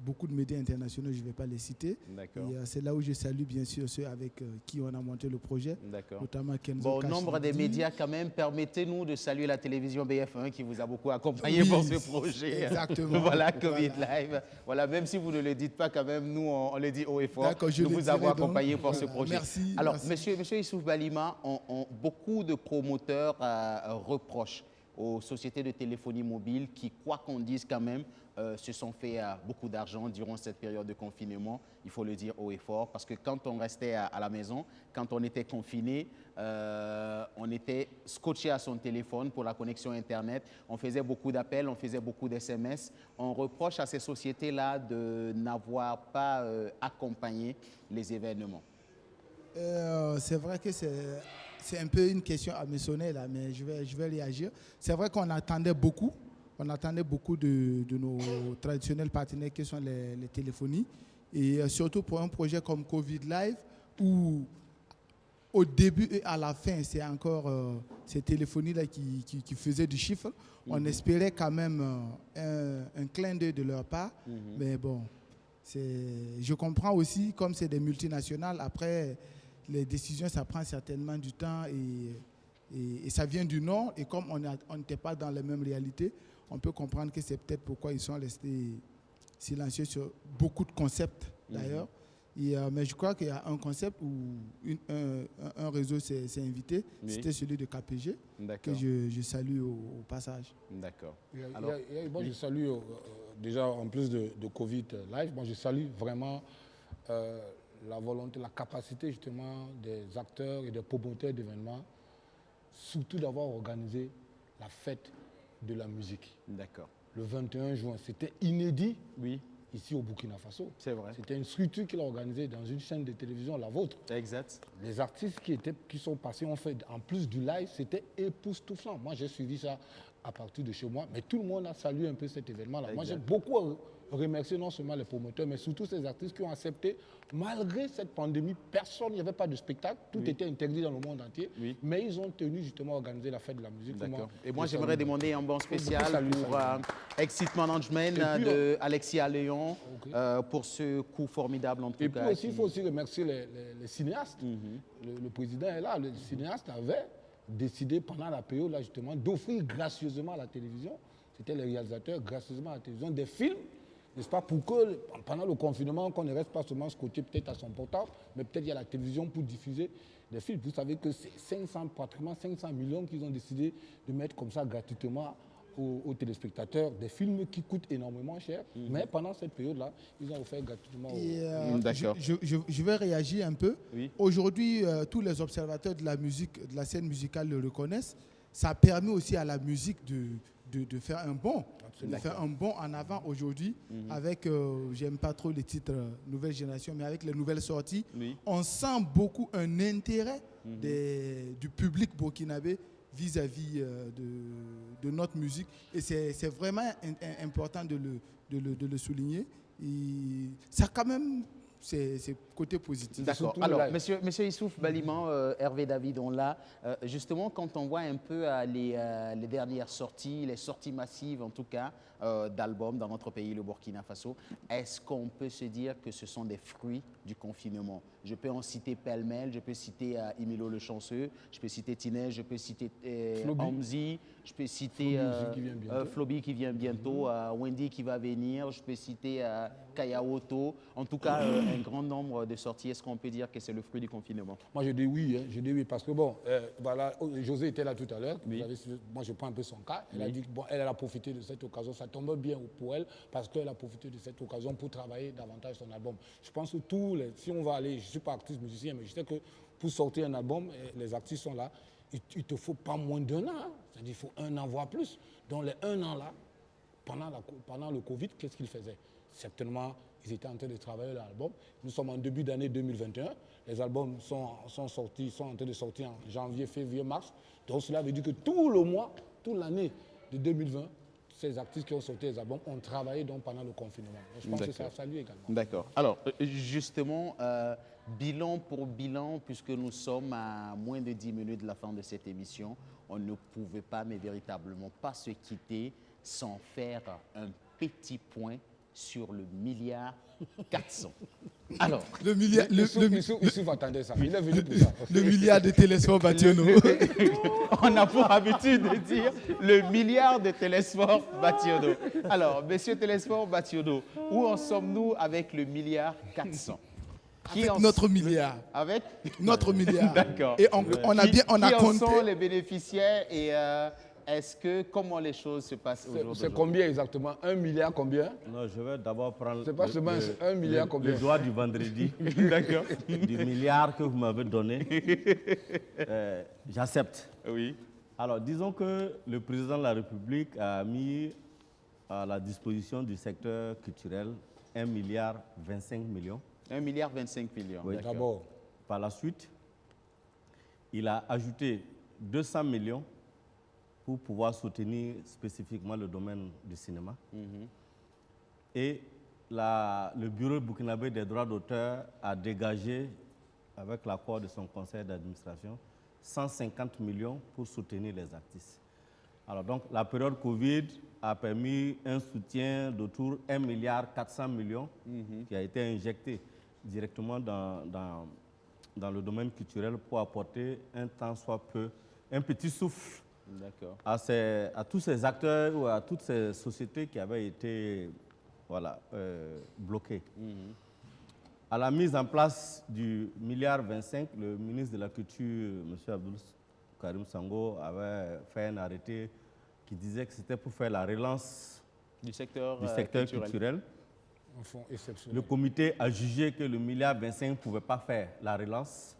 beaucoup de médias internationaux, je ne vais pas les citer. Et c'est là où je salue bien sûr ceux avec qui on a monté le projet, notamment Kenzo Bon, au Kashidi. nombre des médias quand même, permettez-nous de saluer la télévision BF1 qui vous a beaucoup accompagné pour ce projet. Exactement. Voilà, Covid Live. Voilà, même si vous ne le dites pas quand même, nous on le dit haut et fort. Je nous le vous avons dirai donc. accompagné pour ce Voilà. projet. Merci. Alors, merci. monsieur Issouf Balima, beaucoup de promoteurs reprochent aux sociétés de téléphonie mobile qui, quoi qu'on dise quand même, se sont fait beaucoup d'argent durant cette période de confinement. Il faut le dire haut et fort, parce que quand on restait à la maison, quand on était confiné, on était scotché à son téléphone pour la connexion Internet. On faisait beaucoup d'appels, on faisait beaucoup d'SMS. On reproche à ces sociétés-là de n'avoir pas accompagné les événements. C'est vrai que c'est un peu une question à me sonner là, mais je vais réagir. C'est vrai qu'on attendait beaucoup. On attendait beaucoup de nos traditionnels partenaires qui sont les téléphonies. Et surtout pour un projet comme Covid Live, où au début et à la fin, c'est encore ces téléphonies-là qui faisaient du chiffre. On espérait quand même un clin d'œil de leur part. Mais bon, je comprends aussi, comme c'est des multinationales, après, les décisions, ça prend certainement du temps et ça vient du Nord. Et comme on n'était pas dans les mêmes réalités, on peut comprendre que c'est peut-être pourquoi ils sont restés silencieux sur beaucoup de concepts d'ailleurs. Mais je crois qu'il y a un concept où un réseau s'est invité, c'était celui de KPG, que je salue au passage. D'accord. Moi, je salue déjà en plus de Covid Live, moi je salue vraiment la volonté, la capacité justement des acteurs et des promoteurs d'événements surtout d'avoir organisé la fête de la musique. D'accord. Le 21 juin, c'était inédit ici au Burkina Faso. C'est vrai. C'était une structure qu'il a organisée dans une chaîne de télévision, la vôtre. Exact. Les artistes qui sont passés ont fait, en plus du live, c'était époustouflant. Moi, j'ai suivi ça à partir de chez moi, mais tout le monde a salué un peu cet événement-là. Moi, j'ai beaucoup remercié non seulement les promoteurs, mais surtout ces artistes qui ont accepté, malgré cette pandémie, il n'y avait pas de spectacle, tout était interdit dans le monde entier, mais ils ont tenu justement à organiser la fête de la musique. D'accord. Et moi, j'aimerais demander un bon spécial pour Exit Management de Alexia Léon pour ce coup formidable en tout cas. Et puis aussi, il faut aussi remercier les cinéastes. Le président est là, le cinéaste avait décidé pendant la période là justement d'offrir gracieusement à la télévision, c'était les réalisateurs gracieusement à la télévision des films, n'est-ce pas, pour que pendant le confinement qu'on ne reste pas seulement scotché peut-être à son portable, mais peut-être il y a la télévision pour diffuser des films. Vous savez que c'est pratiquement 500 millions qu'ils ont décidé de mettre comme ça gratuitement aux téléspectateurs, des films qui coûtent énormément cher, mais pendant cette période-là, ils ont offert gratuitement D'accord. Je vais réagir un peu. Aujourd'hui, tous les observateurs de la musique, de la scène musicale le reconnaissent. Ça permet aussi à la musique de faire un bond. De faire un bond en avant aujourd'hui avec, j'aime pas trop les titres nouvelle génération, mais avec les nouvelles sorties, on sent beaucoup un intérêt du public burkinabé vis-à-vis de notre musique. Et c'est vraiment important de le souligner. Et ça, quand même, c'est côté positif. D'accord. Alors, monsieur Issouf Baliman, Hervé David, on l'a. Justement, quand on voit un peu les dernières sorties, les sorties massives en tout cas, d'albums dans notre pays, le Burkina Faso, est-ce qu'on peut se dire que ce sont des fruits du confinement? Je peux en citer pêle-mêle, je peux citer Emilio Le Chanceux, je peux citer Tinez, je peux citer Hamzi, je peux citer Flobi qui vient bientôt, Wendy qui va venir, je peux citer Kaya Oto. En tout cas, un grand nombre de sorties. Est-ce qu'on peut dire que c'est le fruit du confinement? Moi, je dis oui, parce que bon, voilà, José était là tout à l'heure. Moi, je prends un peu son cas. Elle a dit que bon, elle a profité de cette occasion. Ça tombe bien pour elle parce qu'elle a profité de cette occasion pour travailler davantage son album. Je pense que si on va aller, je ne suis pas artiste musicien, mais je sais que pour sortir un album, les artistes sont là. Il ne te faut pas moins d'1 an. Hein. C'est-à-dire qu'il faut 1 an, voire plus. Dans les 1 an là, pendant le Covid, qu'est-ce qu'ils faisaient? Certainement, ils étaient en train de travailler l'album. Nous sommes en début d'année 2021. Les albums sont en train de sortir en janvier, février, mars. Donc cela veut dire que tout le mois, toute l'année de 2020, ces artistes qui ont sorti les albums ont travaillé donc pendant le confinement. Donc, je pense que ça a salué également. D'accord. Alors, justement, bilan pour bilan, puisque nous sommes à moins de 10 minutes de la fin de cette émission, on ne pouvait pas, mais véritablement pas se quitter sans faire un petit point sur le milliard 400. Alors, le milliard, il attendait ça. Il est venu pour ça. Le milliard de Télésphore Bationo. On a pour habitude de dire le milliard de Télésphore Bationo. Alors, monsieur Télésphore Bationo, où en sommes-nous avec le milliard 400? Avec notre milliard. Avec notre milliard. D'accord. Et on a compté. Qui en sont les bénéficiaires et comment les choses se passent aujourd'hui? C'est combien exactement? 1 milliard combien? Non, je vais d'abord prendre c'est pas seulement 1 milliard combien? Le doigt du vendredi. D'accord. Du milliard que vous m'avez donné. J'accepte. Oui. Alors, disons que le président de la République a mis à la disposition du secteur culturel 1 milliard 25 millions. 1 milliard 25 millions. Oui, d'abord. Par la suite, il a ajouté 200 millions pour pouvoir soutenir spécifiquement le domaine du cinéma. Et le bureau burkinabé des droits d'auteur a dégagé, avec l'accord de son conseil d'administration, 150 millions pour soutenir les artistes. Alors donc, la période Covid a permis un soutien d'autour de 1 milliard 400 millions qui a été injecté directement dans le domaine culturel pour apporter un tant soit peu, un petit souffle à tous ces acteurs ou à toutes ces sociétés qui avaient été bloquées. À la mise en place du milliard 25, le ministre de la Culture, M. Abdoul Karim Sango, avait fait un arrêté qui disait que c'était pour faire la relance du secteur culturel. Un fonds exceptionnel. Le comité a jugé que le milliard 25 ne pouvait pas faire la relance,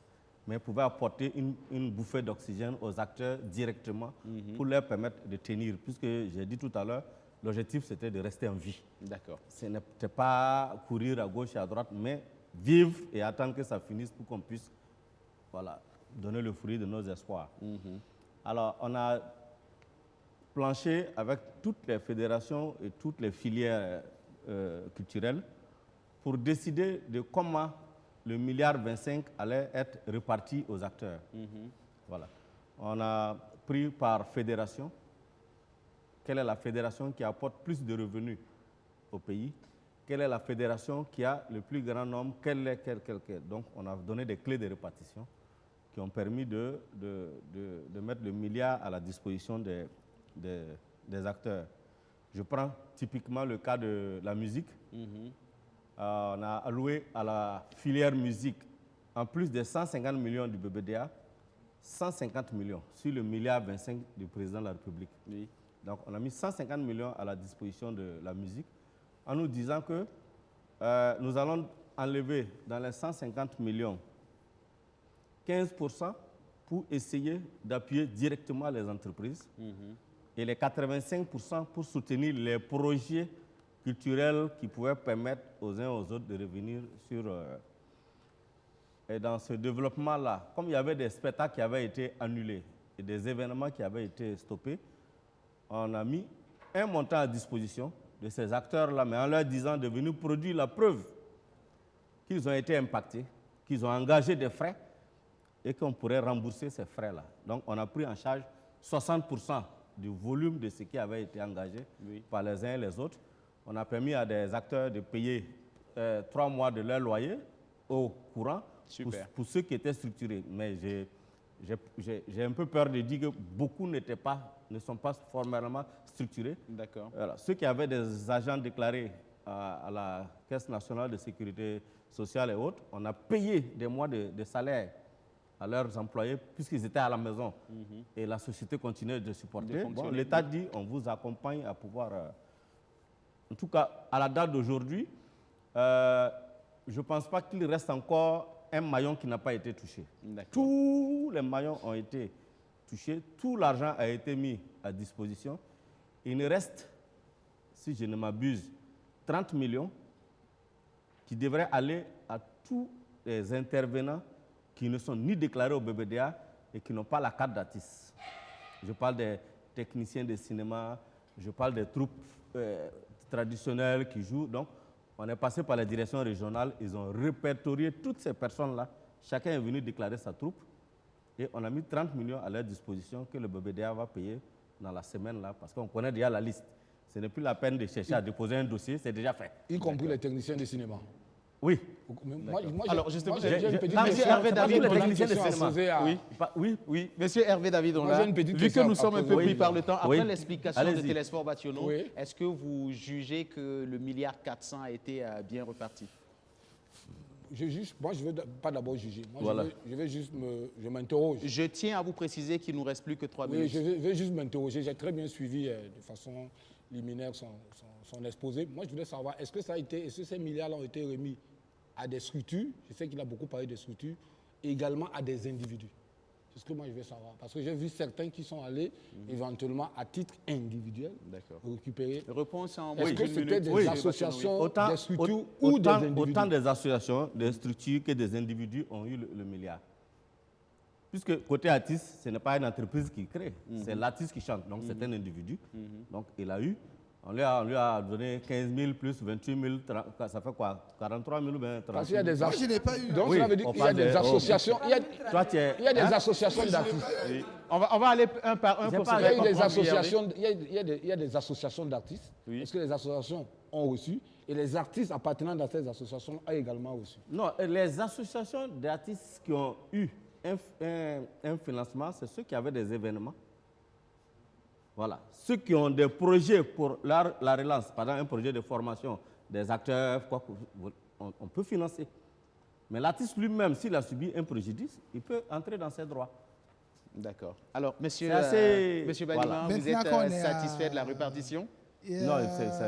mais pouvait apporter une bouffée d'oxygène aux acteurs directement pour leur permettre de tenir. Puisque j'ai dit tout à l'heure, l'objectif c'était de rester en vie. D'accord. Ce n'était pas courir à gauche et à droite, mais vivre et attendre que ça finisse pour qu'on puisse donner le fruit de nos espoirs. Alors, on a planché avec toutes les fédérations et toutes les filières culturelles pour décider de comment le milliard 25 allait être réparti aux acteurs. Voilà. On a pris par fédération. Quelle est la fédération qui apporte plus de revenus au pays? Quelle est la fédération qui a le plus grand nombre? Donc, on a donné des clés de répartition qui ont permis de mettre le milliard à la disposition des acteurs. Je prends typiquement le cas de la musique. On a alloué à la filière musique, en plus des 150 millions du BBDA, 150 millions sur le milliard 25 du président de la République. Donc, on a mis 150 millions à la disposition de la musique en nous disant que nous allons enlever dans les 150 millions 15% pour essayer d'appuyer directement les entreprises et les 85% pour soutenir les projets culturels qui pouvaient permettre aux uns aux autres de revenir sur... Et dans ce développement-là, comme il y avait des spectacles qui avaient été annulés et des événements qui avaient été stoppés, on a mis un montant à disposition de ces acteurs-là, mais en leur disant de venir produire la preuve qu'ils ont été impactés, qu'ils ont engagé des frais et qu'on pourrait rembourser ces frais-là. Donc, on a pris en charge 60% du volume de ce qui avait été engagé par les uns et les autres. On a permis à des acteurs de payer 3 mois de leur loyer au courant pour ceux qui étaient structurés. Mais j'ai un peu peur de dire que beaucoup ne sont pas formellement structurés. D'accord. Voilà. Ceux qui avaient des agents déclarés à la Caisse nationale de sécurité sociale et autres, on a payé des mois de salaire à leurs employés puisqu'ils étaient à la maison. Et la société continuait de supporter. Bon, l'État dit on vous accompagne à pouvoir... En tout cas, à la date d'aujourd'hui, je ne pense pas qu'il reste encore un maillon qui n'a pas été touché. Tous les maillons ont été touchés, tout l'argent a été mis à disposition. Il ne reste, si je ne m'abuse, 30 millions qui devraient aller à tous les intervenants qui ne sont ni déclarés au BBDA et qui n'ont pas la carte d'artiste. Je parle des techniciens de cinéma, je parle des troupes traditionnelles qui jouent. Donc, on est passé par la direction régionale, ils ont répertorié toutes ces personnes-là. Chacun est venu déclarer sa troupe et on a mis 30 millions à leur disposition que le BBDA va payer dans la semaine-là parce qu'on connaît déjà la liste. Ce n'est plus la peine de chercher à déposer un dossier, c'est déjà fait. Y compris les techniciens de cinéma. Oui. Alors, justement, j'ai une petite Monsieur Hervé David, oui. Monsieur Hervé David, vu que nous sommes un peu pris par le temps, après l'explication de Télésphore Bationo, est-ce que vous jugez que le milliard 400 a été bien reparti? Moi, je ne veux pas d'abord juger. Moi, je vais juste je m'interroge. Je tiens à vous préciser qu'il ne nous reste plus que 3 minutes. Oui, je vais juste m'interroger. J'ai très bien suivi de façon liminaire son exposé. Moi, je voulais savoir, est-ce que ces milliards ont été remis à des structures? Je sais qu'il a beaucoup parlé des structures, et également à des individus. C'est ce que moi, je veux savoir. Parce que j'ai vu certains qui sont allés éventuellement à titre individuel récupérer. Réponse en Est-ce que c'était des associations, des structures ou des individus? Autant des associations, des structures que des individus ont eu le milliard. Puisque côté artiste, ce n'est pas une entreprise qui crée, c'est l'artiste qui chante. Donc c'est un individu. Donc il a eu, on lui a donné 15 000 plus 28 000, ça fait quoi? 43 000 ou bien 30 000? Parce qu'il y a des Moi, je n'ai pas eu. Donc, ça veut dire qu'il y a des associations. Il y a des associations d'artistes. On va aller un par un pour se répondre. Il y a des associations d'artistes. Est-ce que les associations ont reçu? Et les artistes appartenant à ces associations ont également reçu? Non, les associations d'artistes qui ont eu un financement, c'est ceux qui avaient des événements. Voilà. Ceux qui ont des projets pour la relance, par exemple un projet de formation des acteurs, on peut financer. Mais l'artiste lui-même, s'il a subi un préjudice, il peut entrer dans ses droits. D'accord. Alors, monsieur Balima, vous êtes satisfait de la répartition? Non,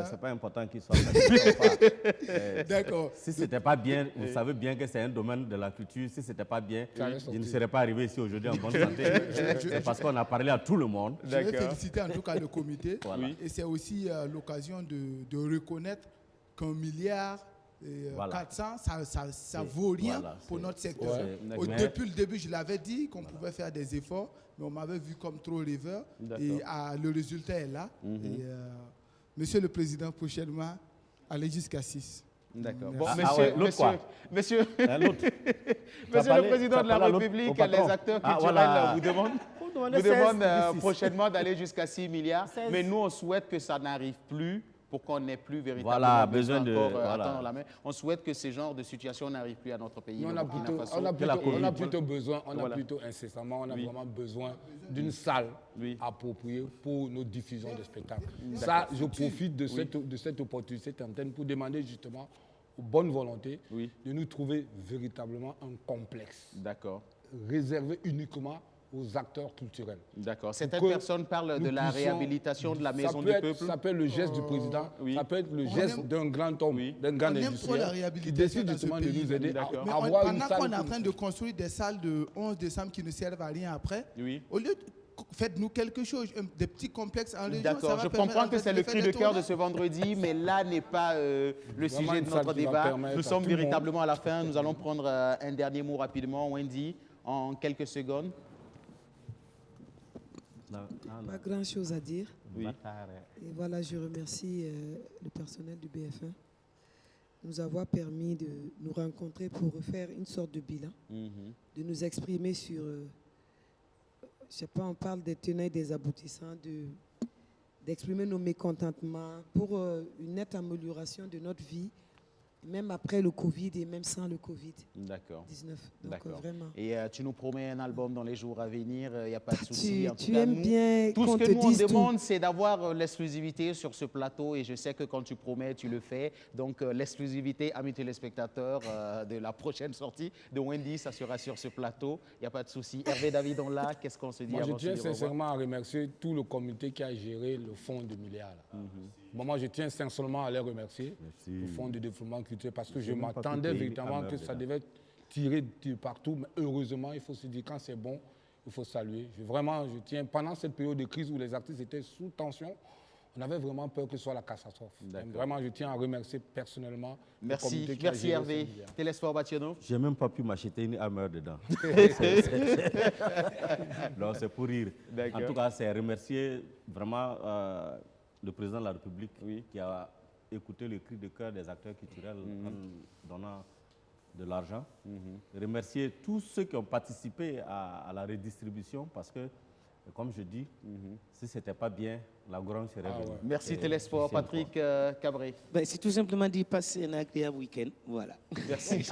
c'est pas important qu'il soit satisfait ou pas. D'accord. Si ce n'était pas bien, vous savez bien que c'est un domaine de la culture. Si ce n'était pas bien, je ne serais pas arrivé ici aujourd'hui en bonne santé. C'est parce qu'on a parlé à tout le monde. Je vais féliciter en tout cas le comité. Voilà. Et c'est aussi l'occasion de reconnaître qu'1 milliard 400, ça vaut rien pour notre secteur. Depuis le début, je l'avais dit qu'on pouvait faire des efforts, mais on m'avait vu comme trop rêveur. Et le résultat est là. Et, Monsieur le Président, prochainement, allez jusqu'à 6. D'accord. Bon, monsieur le Président de la République, les acteurs culturels vous demandent prochainement d'aller jusqu'à 6 milliards. Mais nous, on souhaite que ça n'arrive plus pour qu'on n'ait plus véritablement besoin de attendre la main. On souhaite que ce genre de situation n'arrive plus à notre pays. On a plutôt besoin, plutôt incessamment, on a vraiment besoin d'une salle appropriée pour nos diffusions de spectacles. Ça, je profite de cette opportunité, cette antenne, pour demander justement aux bonnes volontés de nous trouver véritablement un complexe réservé uniquement aux acteurs culturels. D'accord. Certaines personnes parlent de la réhabilitation de la Maison du Peuple. Ça peut être le geste du président, ça peut être le geste d'un grand homme, d'un grand industriel qui décide justement de nous aider à avoir une salle. Pendant qu'on est en train de construire des salles de 11 décembre qui ne servent à rien après, au lieu de faites-nous quelque chose, des petits complexes en région. D'accord, je comprends que c'est le cri de cœur de ce vendredi, mais là n'est pas le sujet de notre débat. Nous sommes véritablement à la fin. Nous allons prendre un dernier mot rapidement. Wendy, en quelques secondes. Pas grand-chose à dire. Et voilà, je remercie le personnel du BF1 de nous avoir permis de nous rencontrer pour refaire une sorte de bilan, de nous exprimer sur, je sais pas, on parle des tenants et des aboutissants, d'exprimer nos mécontentements pour une nette amélioration de notre vie, même après le Covid et même sans le Covid. D'accord. 19. Donc, vraiment. Et tu nous promets un album dans les jours à venir, il n'y a pas de souci. Tu aimes bien tout ce que nous on demande, c'est d'avoir l'exclusivité sur ce plateau et je sais que quand tu promets, tu le fais. Donc l'exclusivité, amis téléspectateurs, de la prochaine sortie de Wendy, ça sera sur ce plateau. Il n'y a pas de souci. Hervé David, là, qu'est-ce qu'on se dit? Moi, je tiens sincèrement à remercier tout le comité qui a géré le fonds de milliards. Moi, je tiens sincèrement à les remercier, le fonds de développement culturel, parce que je m'attendais véritablement que ça devait tirer de partout. Mais heureusement, il faut se dire, quand c'est bon, il faut saluer. Je tiens, pendant cette période de crise où les artistes étaient sous tension, on avait vraiment peur que ce soit la catastrophe. Vraiment, je tiens à remercier personnellement le comité qui a géré Hervé. Télésphore Batiano. Je n'ai même pas pu m'acheter une hammer dedans. Non, c'est pour rire. En tout cas, c'est remercier vraiment le président de la République qui a écouté le cri de cœur des acteurs culturels en donnant de l'argent. Remercier tous ceux qui ont participé à la redistribution parce que, comme je dis, si ce n'était pas bien, la grogne serait venue. Merci Télésphore. Patrick Cabré. C'est tout simplement d'y passer un agréable week-end. Voilà. Merci.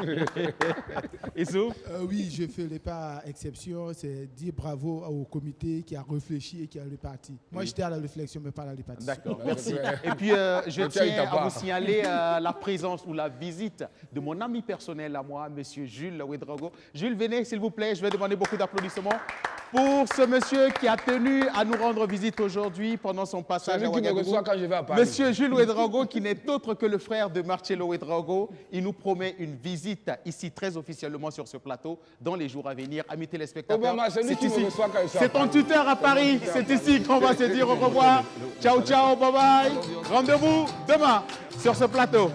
Issou? Oui, je ne ferai pas exception. C'est dire bravo au comité qui a réfléchi et qui a réparti. Moi, j'étais à la réflexion, mais pas à la répartition. D'accord, merci. Et puis, je tiens à vous signaler la présence ou la visite de mon ami personnel à moi, M. Jules Ouedraogo. Jules, venez, s'il vous plaît. Je vais demander beaucoup d'applaudissements pour ce monsieur qui a tenu à nous rendre visite aujourd'hui pendant son passage à Ouagadougou. Monsieur Jules Ouedraogo, qui n'est autre que le frère de Marcello Ouedraogo, il nous promet une visite ici très officiellement sur ce plateau dans les jours à venir. Amis téléspectateurs, c'est ton tuteur à Paris. C'est ici qu'on va se dire au revoir. Ciao, ciao, bye bye. Rendez-vous demain sur ce plateau.